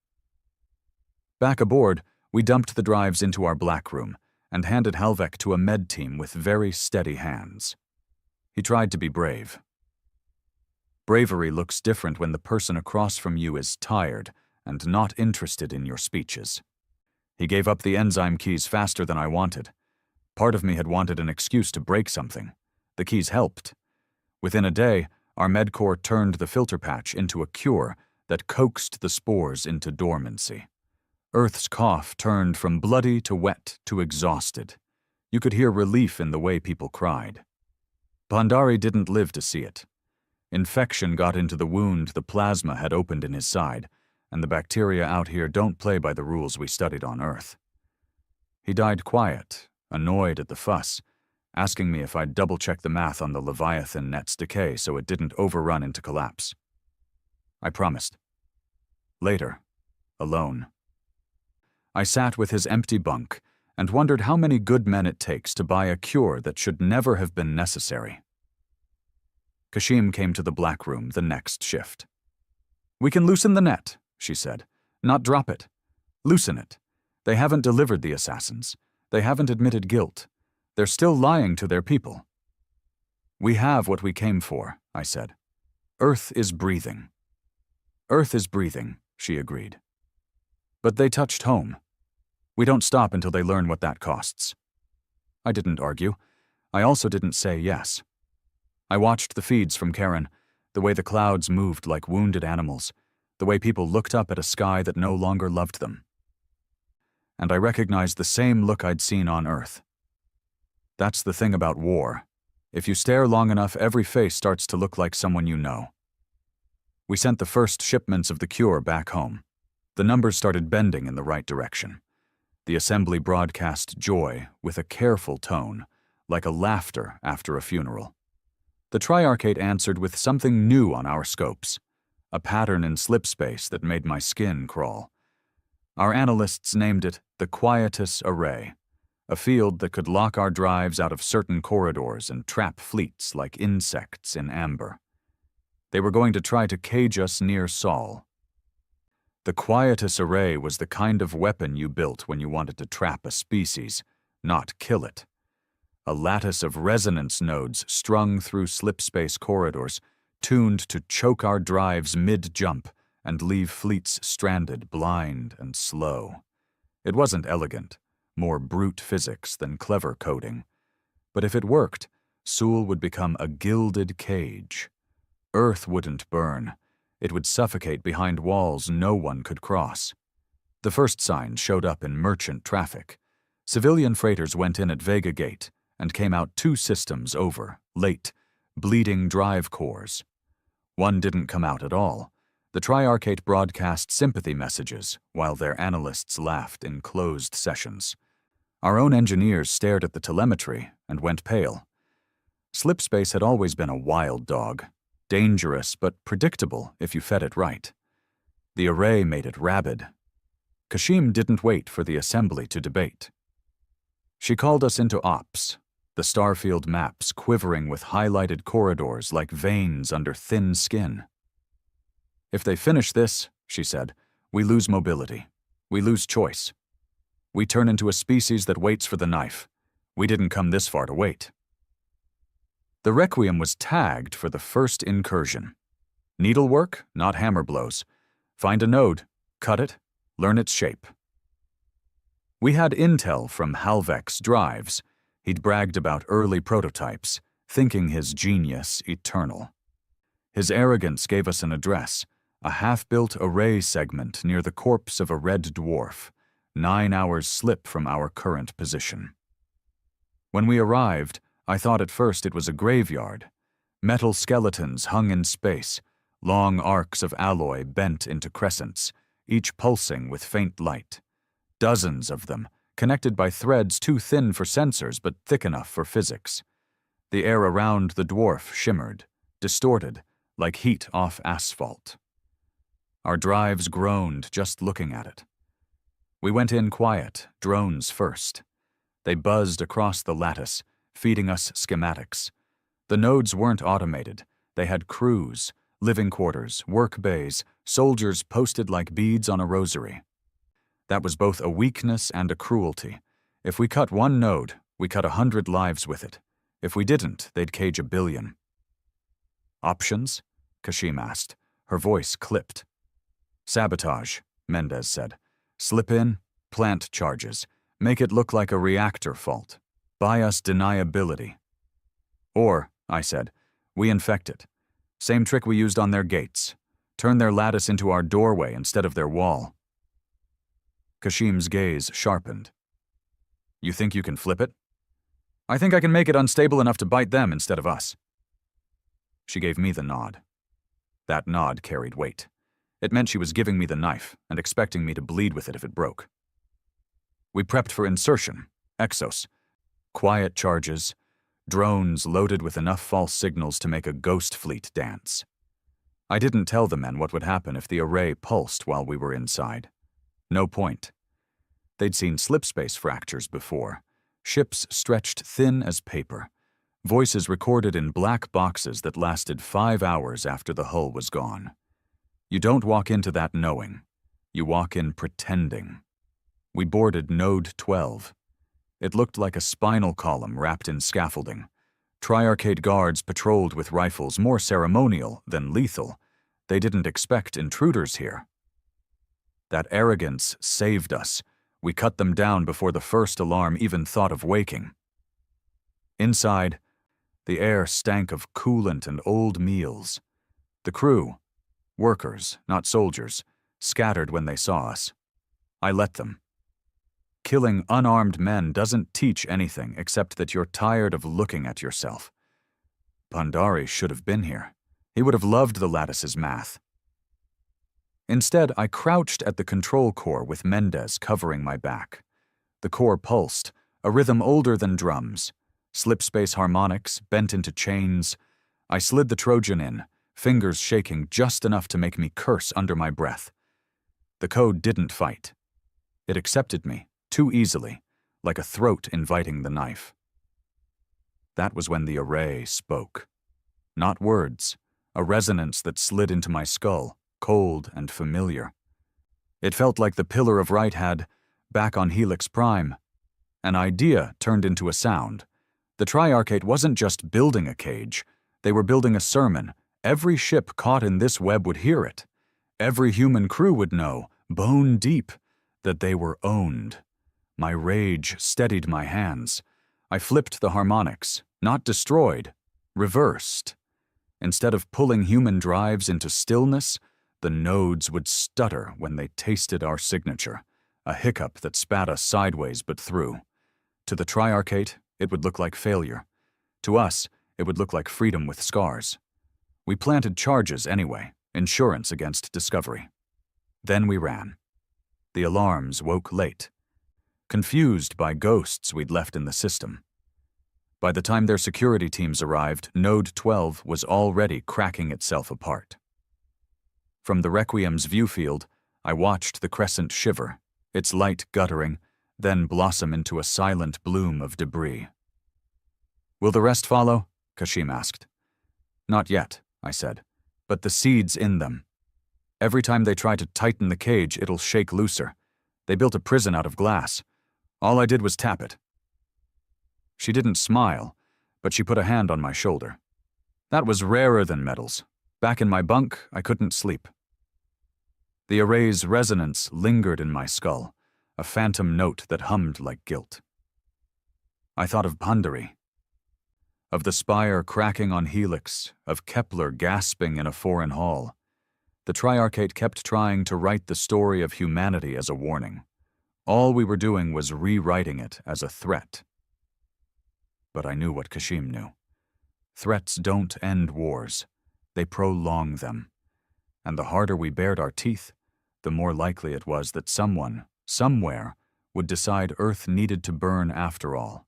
Back aboard, we dumped the drives into our black room and handed Halvek to a med team with very steady hands. He tried to be brave. Bravery looks different when the person across from you is tired and not interested in your speeches. He gave up the enzyme keys faster than I wanted. Part of me had wanted an excuse to break something. The keys helped. Within a day, our medcorps turned the filter patch into a cure that coaxed the spores into dormancy. Earth's cough turned from bloody to wet to exhausted. You could hear relief in the way people cried. Bhandari didn't live to see it. Infection got into the wound the plasma had opened in his side, and the bacteria out here don't play by the rules we studied on Earth. He died quiet, annoyed at the fuss, asking me if I'd double-check the math on the Leviathan net's decay so it didn't overrun into collapse. I promised. Later, alone. I sat with his empty bunk and wondered how many good men it takes to buy a cure that should never have been necessary. Kashim came to the black room the next shift. "We can loosen the net," she said, "not drop it. Loosen it. They haven't delivered the assassins. They haven't admitted guilt. They're still lying to their people." "We have what we came for," I said. "Earth is breathing." "Earth is breathing," she agreed. "But they touched home. We don't stop until they learn what that costs." I didn't argue. I also didn't say yes. I watched the feeds from Karen, the way the clouds moved like wounded animals, the way people looked up at a sky that no longer loved them. And I recognized the same look I'd seen on Earth. That's the thing about war. If you stare long enough, every face starts to look like someone you know. We sent the first shipments of the cure back home. The numbers started bending in the right direction. The assembly broadcast joy with a careful tone, like a laughter after a funeral. The Triarchate answered with something new on our scopes, a pattern in slip space that made my skin crawl. Our analysts named it the Quietus Array, a field that could lock our drives out of certain corridors and trap fleets like insects in amber. They were going to try to cage us near Sol. The Quietus Array was the kind of weapon you built when you wanted to trap a species, not kill it. A lattice of resonance nodes strung through slipspace corridors, tuned to choke our drives mid-jump and leave fleets stranded, blind and slow. It wasn't elegant, more brute physics than clever coding. But if it worked, Sul would become a gilded cage. Earth wouldn't burn. It would suffocate behind walls no one could cross. The first signs showed up in merchant traffic. Civilian freighters went in at Vega Gate and came out 2 systems over, late, bleeding drive cores. One didn't come out at all. The Triarchate broadcast sympathy messages while their analysts laughed in closed sessions. Our own engineers stared at the telemetry and went pale. Slipspace had always been a wild dog, dangerous but predictable if you fed it right. The array made it rabid. Kashim didn't wait for the assembly to debate. She called us into ops, the starfield maps quivering with highlighted corridors like veins under thin skin. If they finish this, she said, we lose mobility. We lose choice. We turn into a species that waits for the knife. We didn't come this far to wait. The Requiem was tagged for the first incursion. Needlework, not hammer blows. Find a node, cut it, learn its shape. We had intel from Halvek's drives. He'd bragged about early prototypes, thinking his genius eternal. His arrogance gave us an address, a half-built array segment near the corpse of a red dwarf, 9 hours slip from our current position. When we arrived, I thought at first it was a graveyard. Metal skeletons hung in space, long arcs of alloy bent into crescents, each pulsing with faint light. Dozens of them, connected by threads too thin for sensors but thick enough for physics. The air around the dwarf shimmered, distorted, like heat off asphalt. Our drives groaned just looking at it. We went in quiet, drones first. They buzzed across the lattice, feeding us schematics. The nodes weren't automated. They had crews, living quarters, work bays, soldiers posted like beads on a rosary. That was both a weakness and a cruelty. If we cut one node, we cut 100 lives with it. If we didn't, they'd cage 1 billion. Options? Kashim asked. Her voice clipped. Sabotage, Mendez said. Slip in, plant charges, make it look like a reactor fault. Buy us deniability. Or, I said, we infect it. Same trick we used on their gates. Turn their lattice into our doorway instead of their wall. Kashim's gaze sharpened. You think you can flip it? I think I can make it unstable enough to bite them instead of us. She gave me the nod. That nod carried weight. It meant she was giving me the knife and expecting me to bleed with it if it broke. We prepped for insertion, Exos, quiet charges, drones loaded with enough false signals to make a ghost fleet dance. I didn't tell the men what would happen if the array pulsed while we were inside. No point. They'd seen slipspace fractures before, ships stretched thin as paper, voices recorded in black boxes that lasted 5 hours after the hull was gone. You don't walk into that knowing. You walk in pretending. We boarded Node 12. It looked like a spinal column wrapped in scaffolding. Triarchate guards patrolled with rifles, more ceremonial than lethal. They didn't expect intruders here. That arrogance saved us. We cut them down before the first alarm even thought of waking. Inside, the air stank of coolant and old meals. The crew, workers, not soldiers, scattered when they saw us. I let them. Killing unarmed men doesn't teach anything except that you're tired of looking at yourself. Pandari should have been here. He would have loved the Lattice's math. Instead, I crouched at the control core with Mendez covering my back. The core pulsed, a rhythm older than drums. Slip-space harmonics, bent into chains. I slid the Trojan in, fingers shaking just enough to make me curse under my breath. The code didn't fight. It accepted me, too easily, like a throat inviting the knife. That was when the array spoke. Not words, a resonance that slid into my skull, cold and familiar. It felt like the Pillar of Right had, back on Helix Prime, an idea turned into a sound. The Triarchate wasn't just building a cage, they were building a sermon. Every ship caught in this web would hear it. Every human crew would know, bone deep, that they were owned. My rage steadied my hands. I flipped the harmonics, not destroyed, reversed. Instead of pulling human drives into stillness, the nodes would stutter when they tasted our signature, a hiccup that spat us sideways but through. To the Triarchate, it would look like failure. To us, it would look like freedom with scars. We planted charges anyway, insurance against discovery. Then we ran. The alarms woke late, confused by ghosts we'd left in the system. By the time their security teams arrived, Node 12 was already cracking itself apart. From the Requiem's viewfield, I watched the crescent shiver, its light guttering, then blossom into a silent bloom of debris. "Will the rest follow?" Kashim asked. "Not yet," I said, "but the seed's in them. Every time they try to tighten the cage, it'll shake looser. They built a prison out of glass. All I did was tap it." She didn't smile, but she put a hand on my shoulder. That was rarer than metals. Back in my bunk, I couldn't sleep. The array's resonance lingered in my skull, a phantom note that hummed like guilt. I thought of Pandari, of the spire cracking on Helix, of Kepler gasping in a foreign hall. The Triarchate kept trying to write the story of humanity as a warning. All we were doing was rewriting it as a threat. But I knew what Kashim knew. Threats don't end wars. They prolong them. And the harder we bared our teeth, the more likely it was that someone, somewhere, would decide Earth needed to burn after all.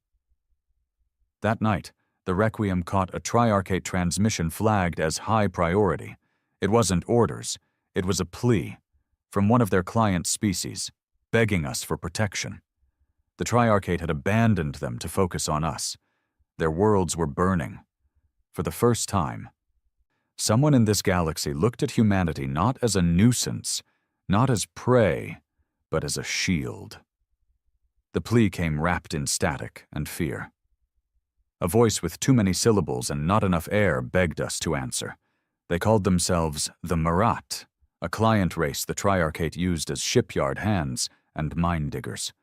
That night, the Requiem caught a Triarchate transmission flagged as high priority. It wasn't orders, it was a plea, from one of their client species, begging us for protection. The Triarchate had abandoned them to focus on us. Their worlds were burning. For the first time, someone in this galaxy looked at humanity not as a nuisance, not as prey, but as a shield. The plea came wrapped in static and fear. A voice with too many syllables and not enough air begged us to answer. They called themselves the Marat, a client race the Triarchate used as shipyard hands and mine diggers.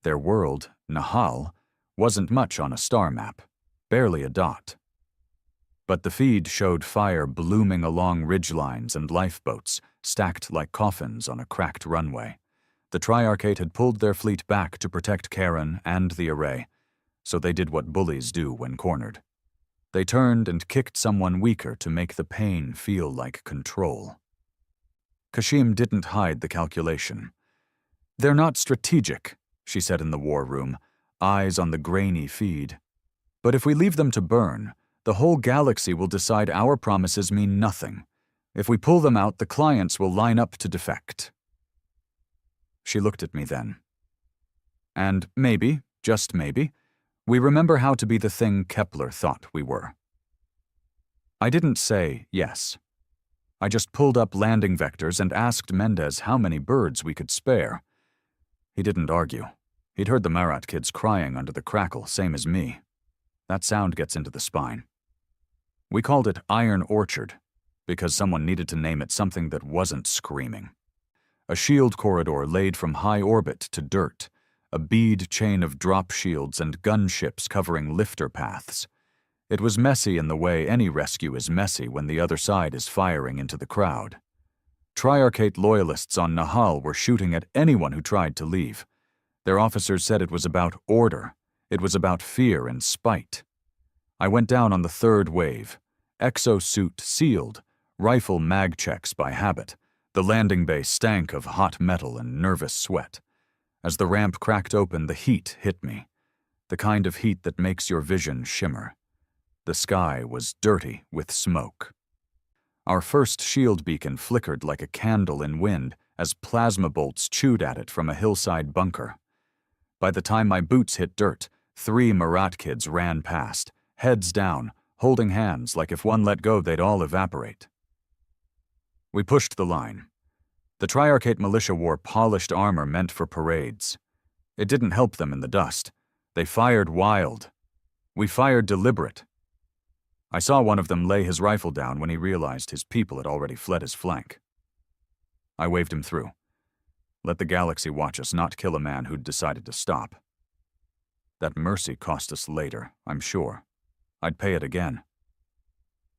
Their world, Nahal, wasn't much on a star map, barely a dot. But the feed showed fire blooming along ridgelines and lifeboats, stacked like coffins on a cracked runway. The Triarchate had pulled their fleet back to protect Karen and the array, so they did what bullies do when cornered. They turned and kicked someone weaker to make the pain feel like control. Kashim didn't hide the calculation. "They're not strategic," she said in the war room, eyes on the grainy feed. "But if we leave them to burn, the whole galaxy will decide our promises mean nothing. If we pull them out, the clients will line up to defect." She looked at me then. "And maybe, just maybe, we remember how to be the thing Kepler thought we were." I didn't say yes. I just pulled up landing vectors and asked Mendez how many birds we could spare. He didn't argue. He'd heard the Marat kids crying under the crackle, same as me. That sound gets into the spine. We called it Iron Orchard, because someone needed to name it something that wasn't screaming. A shield corridor laid from high orbit to dirt, a bead chain of drop shields and gunships covering lifter paths. It was messy in the way any rescue is messy when the other side is firing into the crowd. Triarchate loyalists on Nahal were shooting at anyone who tried to leave. Their officers said it was about order. It was about fear and spite. I went down on the third wave. Exosuit sealed, rifle mag checks by habit. The landing bay stank of hot metal and nervous sweat. As the ramp cracked open, the heat hit me. The kind of heat that makes your vision shimmer. The sky was dirty with smoke. Our first shield beacon flickered like a candle in wind as plasma bolts chewed at it from a hillside bunker. By the time my boots hit dirt, 3 Marat kids ran past, heads down, holding hands like if one let go they'd all evaporate. We pushed the line. The Triarchate militia wore polished armor meant for parades. It didn't help them in the dust. They fired wild. We fired deliberate. I saw one of them lay his rifle down when he realized his people had already fled his flank. I waved him through. Let the galaxy watch us not kill a man who'd decided to stop. That mercy cost us later, I'm sure. I'd pay it again.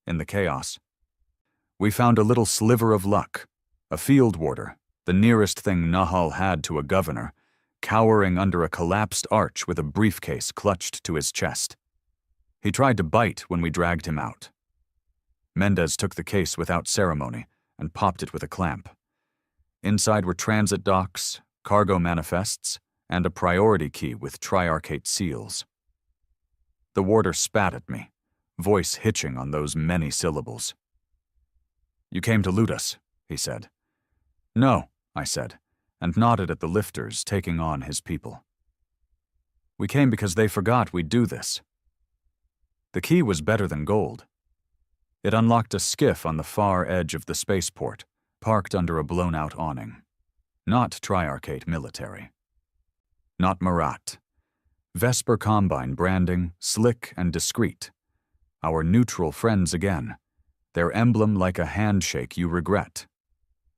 In the chaos, we found a little sliver of luck. A field warder, the nearest thing Nahal had to a governor, cowering under a collapsed arch with a briefcase clutched to his chest. He tried to bite when we dragged him out. Mendez took the case without ceremony and popped it with a clamp. Inside were transit docs, cargo manifests, and a priority key with Triarchate seals. The warder spat at me, voice hitching on those many syllables. "You came to loot us," he said. "No," I said, and nodded at the lifters taking on his people. "We came because they forgot we'd do this." The key was better than gold. It unlocked a skiff on the far edge of the spaceport, parked under a blown-out awning. Not Triarchate military. Not Marat. Vesper Combine branding, slick and discreet. Our neutral friends again. Their emblem like a handshake you regret.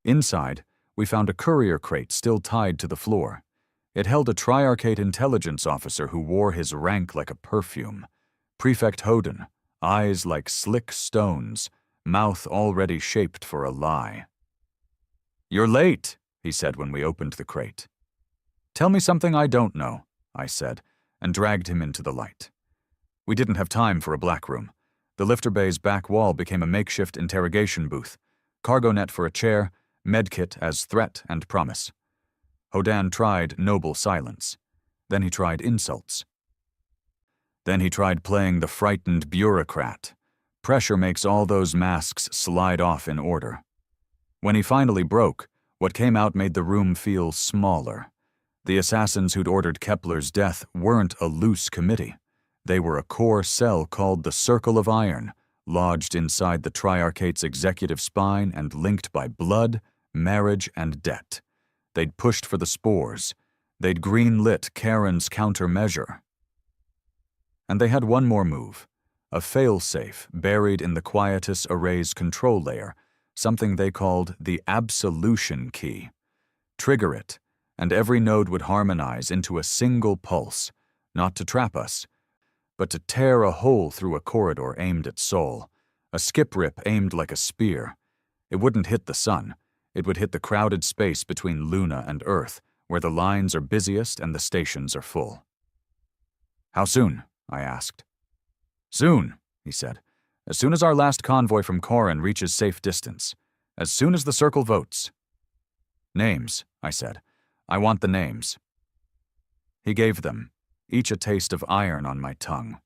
Inside, we found a courier crate still tied to the floor. It held a Triarchate intelligence officer who wore his rank like a perfume. Prefect Hoden, eyes like slick stones, mouth already shaped for a lie. "You're late," he said when we opened the crate. "Tell me something I don't know," I said, and dragged him into the light. We didn't have time for a black room. The lifter bay's back wall became a makeshift interrogation booth, cargo net for a chair, medkit as threat and promise. Hodan tried noble silence. Then he tried insults. Then he tried playing the frightened bureaucrat. Pressure makes all those masks slide off in order. When he finally broke, what came out made the room feel smaller. The assassins who'd ordered Kepler's death weren't a loose committee. They were a core cell called the Circle of Iron, lodged inside the Triarchate's executive spine and linked by blood, marriage, and debt. They'd pushed for the spores. They'd green-lit Karen's countermeasure. And they had one more move, a fail-safe buried in the Quietus Array's control layer, something they called the Absolution Key. Trigger it, and every node would harmonize into a single pulse, not to trap us, but to tear a hole through a corridor aimed at Sol, a skip rip aimed like a spear. It wouldn't hit the sun. It would hit the crowded space between Luna and Earth, where the lines are busiest and the stations are full. "How soon?" I asked. "Soon," he said. "As soon as our last convoy from Corin reaches safe distance. As soon as the Circle votes." "Names," I said. "I want the names." He gave them, each a taste of iron on my tongue.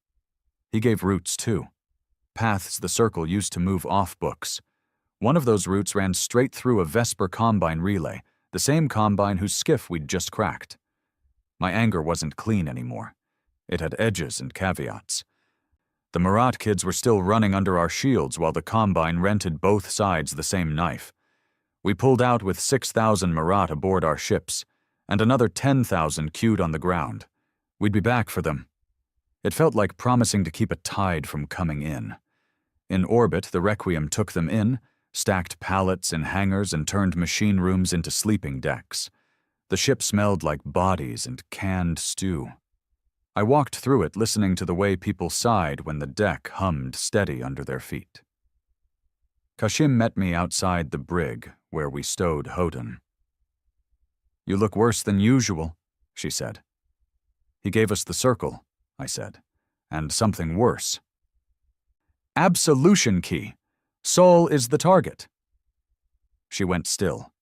He gave routes, too. Paths the Circle used to move off books. One of those routes ran straight through a Vesper Combine relay, the same Combine whose skiff we'd just cracked. My anger wasn't clean anymore. It had edges and caveats. The Marat kids were still running under our shields while the Combine rented both sides the same knife. We pulled out with 6,000 Marat aboard our ships, and another 10,000 queued on the ground. We'd be back for them. It felt like promising to keep a tide from coming in. In orbit, the Requiem took them in, stacked pallets in hangars and turned machine rooms into sleeping decks. The ship smelled like bodies and canned stew. I walked through it, listening to the way people sighed when the deck hummed steady under their feet. Kashim met me outside the brig, where we stowed Hoden. "You look worse than usual," she said. "He gave us the circle," I said, "and something worse." "Absolution key. Sol is the target." She went still.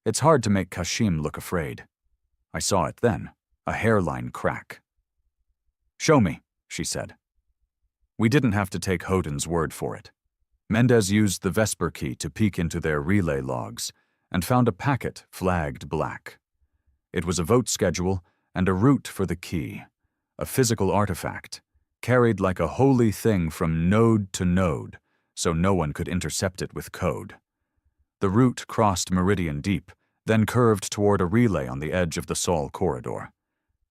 It's hard to make Kashim look afraid. I saw it then, a hairline crack. "Show me," she said. We didn't have to take Hoden's word for it. Mendez used the Vesper key to peek into their relay logs and found a packet flagged black. It was a vote schedule and a route for the key, a physical artifact, carried like a holy thing from node to node, so no one could intercept it with code. The route crossed Meridian Deep, then curved toward a relay on the edge of the Sol corridor.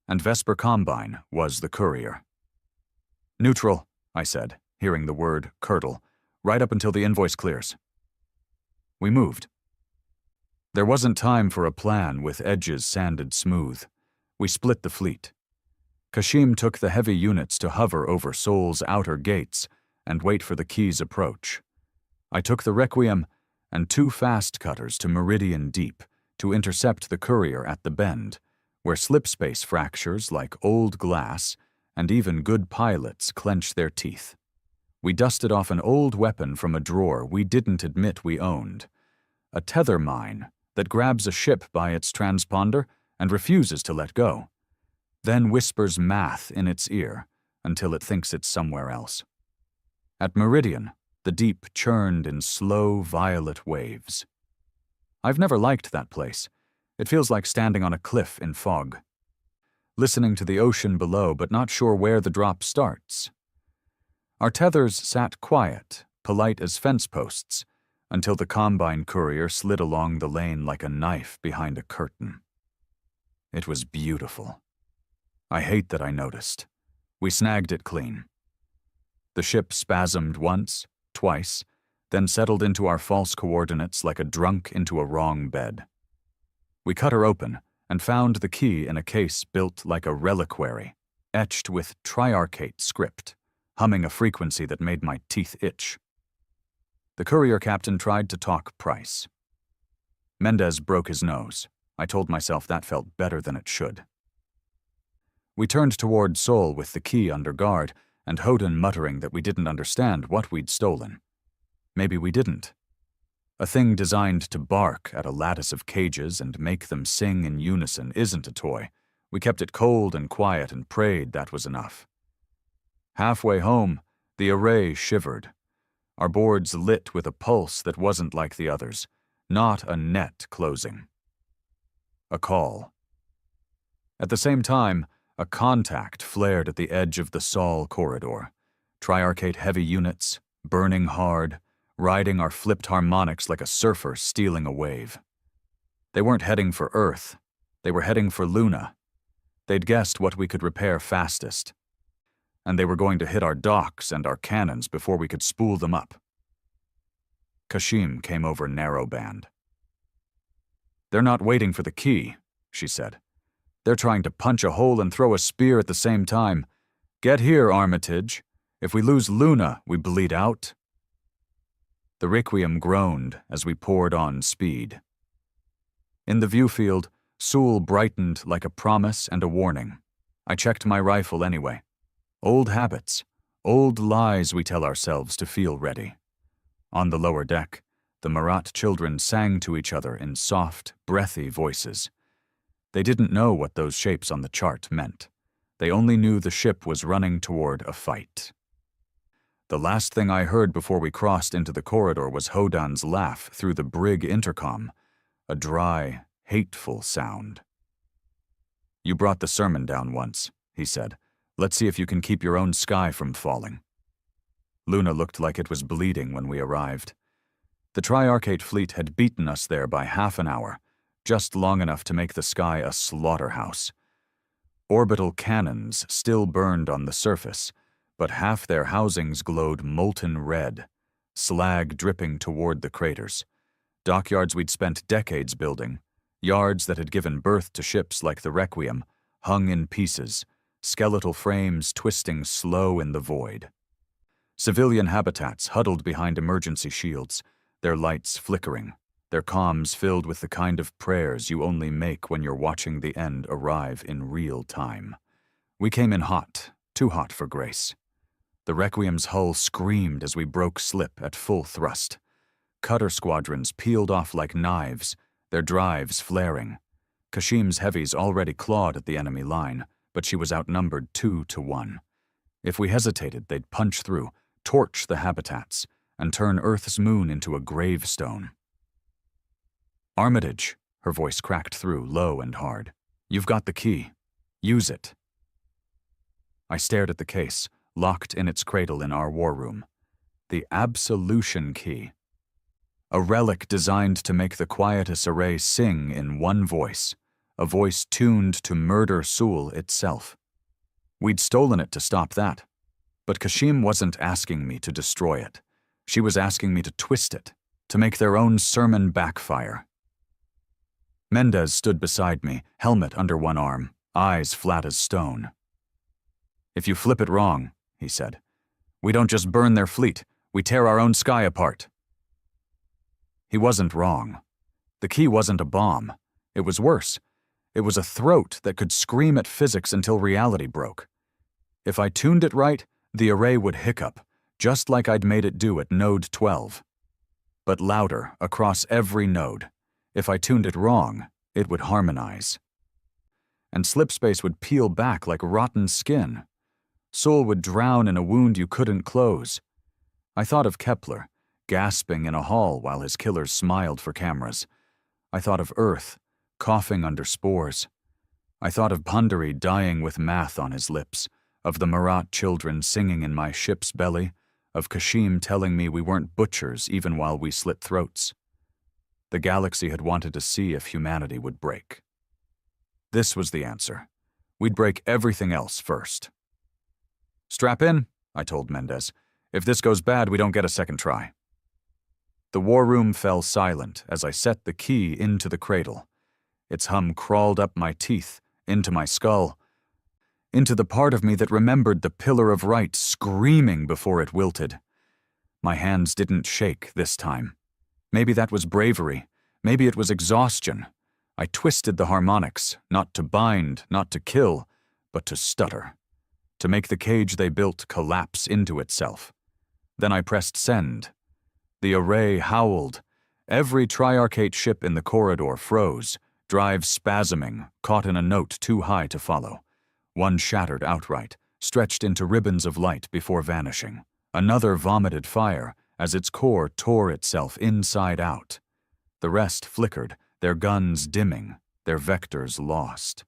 And Vesper Combine was the courier. "Neutral," I said, hearing the word curdle, "right up until the invoice clears." We moved. There wasn't time for a plan with edges sanded smooth. We split the fleet. Kashim took the heavy units to hover over Sol's outer gates and wait for the key's approach. I took the Requiem and 2 fast cutters to Meridian Deep to intercept the courier at the bend, where slipspace fractures like old glass and even good pilots clench their teeth. We dusted off an old weapon from a drawer we didn't admit we owned, a tether mine that grabs a ship by its transponder and refuses to let go, then whispers math in its ear until it thinks it's somewhere else. At Meridian, the deep churned in slow violet waves. I've never liked that place. It feels like standing on a cliff in fog, listening to the ocean below but not sure where the drop starts. Our tethers sat quiet, polite as fence posts, until the Combine courier slid along the lane like a knife behind a curtain. It was beautiful. I hate that I noticed. We snagged it clean. The ship spasmed once, twice, then settled into our false coordinates like a drunk into a wrong bed. We cut her open and found the key in a case built like a reliquary, etched with triarchate script, humming a frequency that made my teeth itch. The courier captain tried to talk price. Mendez broke his nose. I told myself that felt better than it should. We turned toward Sol with the key under guard, and Hoden muttering that we didn't understand what we'd stolen. Maybe we didn't. A thing designed to bark at a lattice of cages and make them sing in unison isn't a toy. We kept it cold and quiet and prayed that was enough. Halfway home, the array shivered. Our boards lit with a pulse that wasn't like the others, not a net closing. A call. At the same time, a contact flared at the edge of the Sol corridor. Triarchate heavy units, burning hard, riding our flipped harmonics like a surfer stealing a wave. They weren't heading for Earth. They were heading for Luna. They'd guessed what we could repair fastest. And they were going to hit our docks and our cannons before we could spool them up. Kashim came over narrowband. "They're not waiting for the key," she said. "They're trying to punch a hole and throw a spear at the same time. Get here, Armitage. If we lose Luna, we bleed out." The Requiem groaned as we poured on speed. In the viewfield, Sul brightened like a promise and a warning. I checked my rifle anyway. Old habits, old lies we tell ourselves to feel ready. On the lower deck, the Marat children sang to each other in soft, breathy voices. They didn't know what those shapes on the chart meant. They only knew the ship was running toward a fight. The last thing I heard before we crossed into the corridor was Hodan's laugh through the brig intercom, a dry, hateful sound. "You brought the sermon down once," he said. "Let's see if you can keep your own sky from falling." Luna looked like it was bleeding when we arrived. The Triarchate fleet had beaten us there by half an hour, just long enough to make the sky a slaughterhouse. Orbital cannons still burned on the surface, but half their housings glowed molten red, slag dripping toward the craters. Dockyards we'd spent decades building, Yards that had given birth to ships like the Requiem hung in pieces, skeletal frames twisting slow in the void. Civilian habitats huddled behind emergency shields, their lights flickering, their comms filled with the kind of prayers you only make when you're watching the end arrive in real time. We came in hot, too hot for grace. The Requiem's hull screamed as we broke slip at full thrust. Cutter squadrons peeled off like knives, their drives flaring. Kashim's heavies already clawed at the enemy line, but she was outnumbered 2-1. If we hesitated, they'd punch through, torch the habitats, and turn Earth's moon into a gravestone. Armitage, her voice cracked through, low and hard. You've got the key. Use it. I stared at the case, locked in its cradle in our war room. The absolution key. A relic designed to make the Quietus array sing in one voice, a voice tuned to murder Sul itself. We'd stolen it to stop that. But Kashim wasn't asking me to destroy it. She was asking me to twist it, to make their own sermon backfire. Mendez stood beside me, helmet under one arm, eyes flat as stone. If you flip it wrong, he said, we don't just burn their fleet, we tear our own sky apart. He wasn't wrong. The key wasn't a bomb. It was worse. It was a throat that could scream at physics until reality broke. If I tuned it right, the array would hiccup, just like I'd made it do at node 12. But louder, across every node. If I tuned it wrong, it would harmonize. And slipspace would peel back like rotten skin. Sul would drown in a wound you couldn't close. I thought of Kepler, gasping in a hall while his killers smiled for cameras. I thought of Earth, coughing under spores. I thought of Pandari dying with math on his lips, of the Marat children singing in my ship's belly, of Kashim telling me we weren't butchers even while we slit throats. The galaxy had wanted to see if humanity would break. This was the answer. We'd break everything else first. Strap in, I told Mendez. If this goes bad, we don't get a second try. The war room fell silent as I set the key into the cradle. Its hum crawled up my teeth, into my skull, into the part of me that remembered the pillar of right screaming before it wilted. My hands didn't shake this time. Maybe that was bravery. Maybe it was exhaustion. I twisted the harmonics, not to bind, not to kill, but to stutter, to make the cage they built collapse into itself. Then I pressed send. The array howled. Every triarchate ship in the corridor froze, drives spasming, caught in a note too high to follow. One shattered outright, stretched into ribbons of light before vanishing. Another vomited fire as its core tore itself inside out. The rest flickered, their guns dimming, their vectors lost.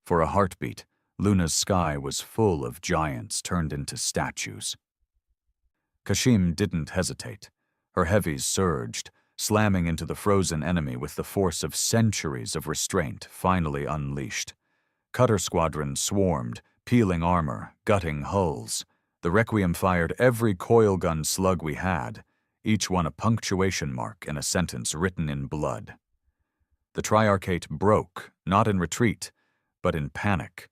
For a heartbeat, Luna's sky was full of giants turned into statues. Kashim didn't hesitate. Her heavies surged, slamming into the frozen enemy with the force of centuries of restraint finally unleashed. Cutter squadrons swarmed, peeling armor, gutting hulls. The Requiem fired every coil gun slug we had, each one a punctuation mark in a sentence written in blood. The triarchate broke, not in retreat, but in panic.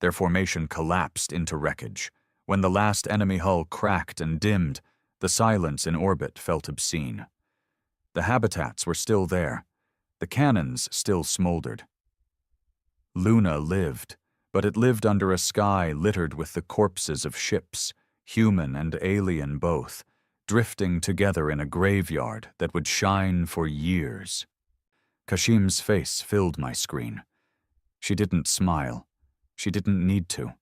Their formation collapsed into wreckage. When the last enemy hull cracked and dimmed, the silence in orbit felt obscene. The habitats were still there. The cannons still smoldered. Luna lived, but it lived under a sky littered with the corpses of ships, human and alien both, drifting together in a graveyard that would shine for years. Kashim's face filled my screen. She didn't smile. She didn't need to.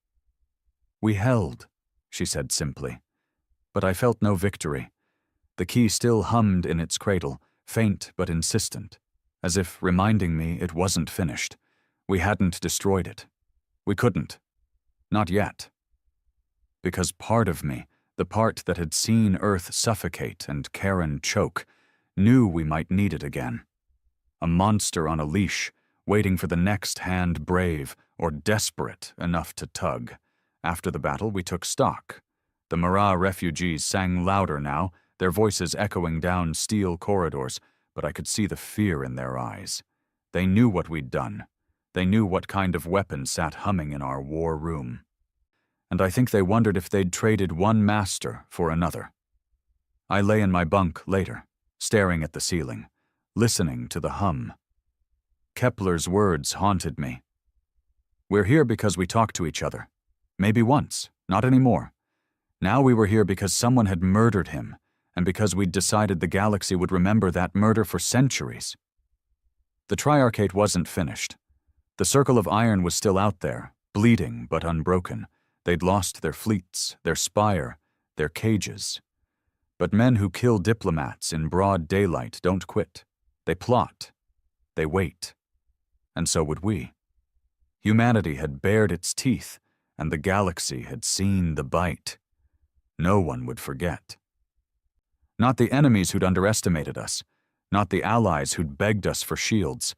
We held, she said simply. But I felt no victory. The key still hummed in its cradle, faint but insistent, as if reminding me it wasn't finished. We hadn't destroyed it. We couldn't. Not yet. Because part of me, the part that had seen Earth suffocate and Karen choke, knew we might need it again. A monster on a leash, waiting for the next hand brave or desperate enough to tug. After the battle, we took stock. The Marat refugees sang louder now, their voices echoing down steel corridors, but I could see the fear in their eyes. They knew what we'd done. They knew what kind of weapon sat humming in our war room. And I think they wondered if they'd traded one master for another. I lay in my bunk later, staring at the ceiling, listening to the hum. Kepler's words haunted me. We're here because we talked to each other. Maybe once, not anymore. Now we were here because someone had murdered him, and because we'd decided the galaxy would remember that murder for centuries. The Triarchate wasn't finished. The Circle of Iron was still out there, bleeding but unbroken. They'd lost their fleets, their spire, their cages. But men who kill diplomats in broad daylight don't quit. They plot. They wait. And so would we. Humanity had bared its teeth, and the galaxy had seen the bite. No one would forget. Not the enemies who'd underestimated us, not the allies who'd begged us for shields,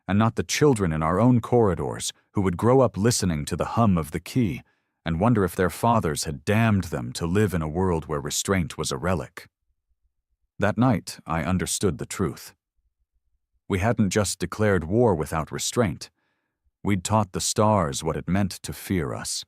and not the children in our own corridors who would grow up listening to the hum of the key and wonder if their fathers had damned them to live in a world where restraint was a relic. That night, I understood the truth. We hadn't just declared war without restraint. We'd taught the stars what it meant to fear us,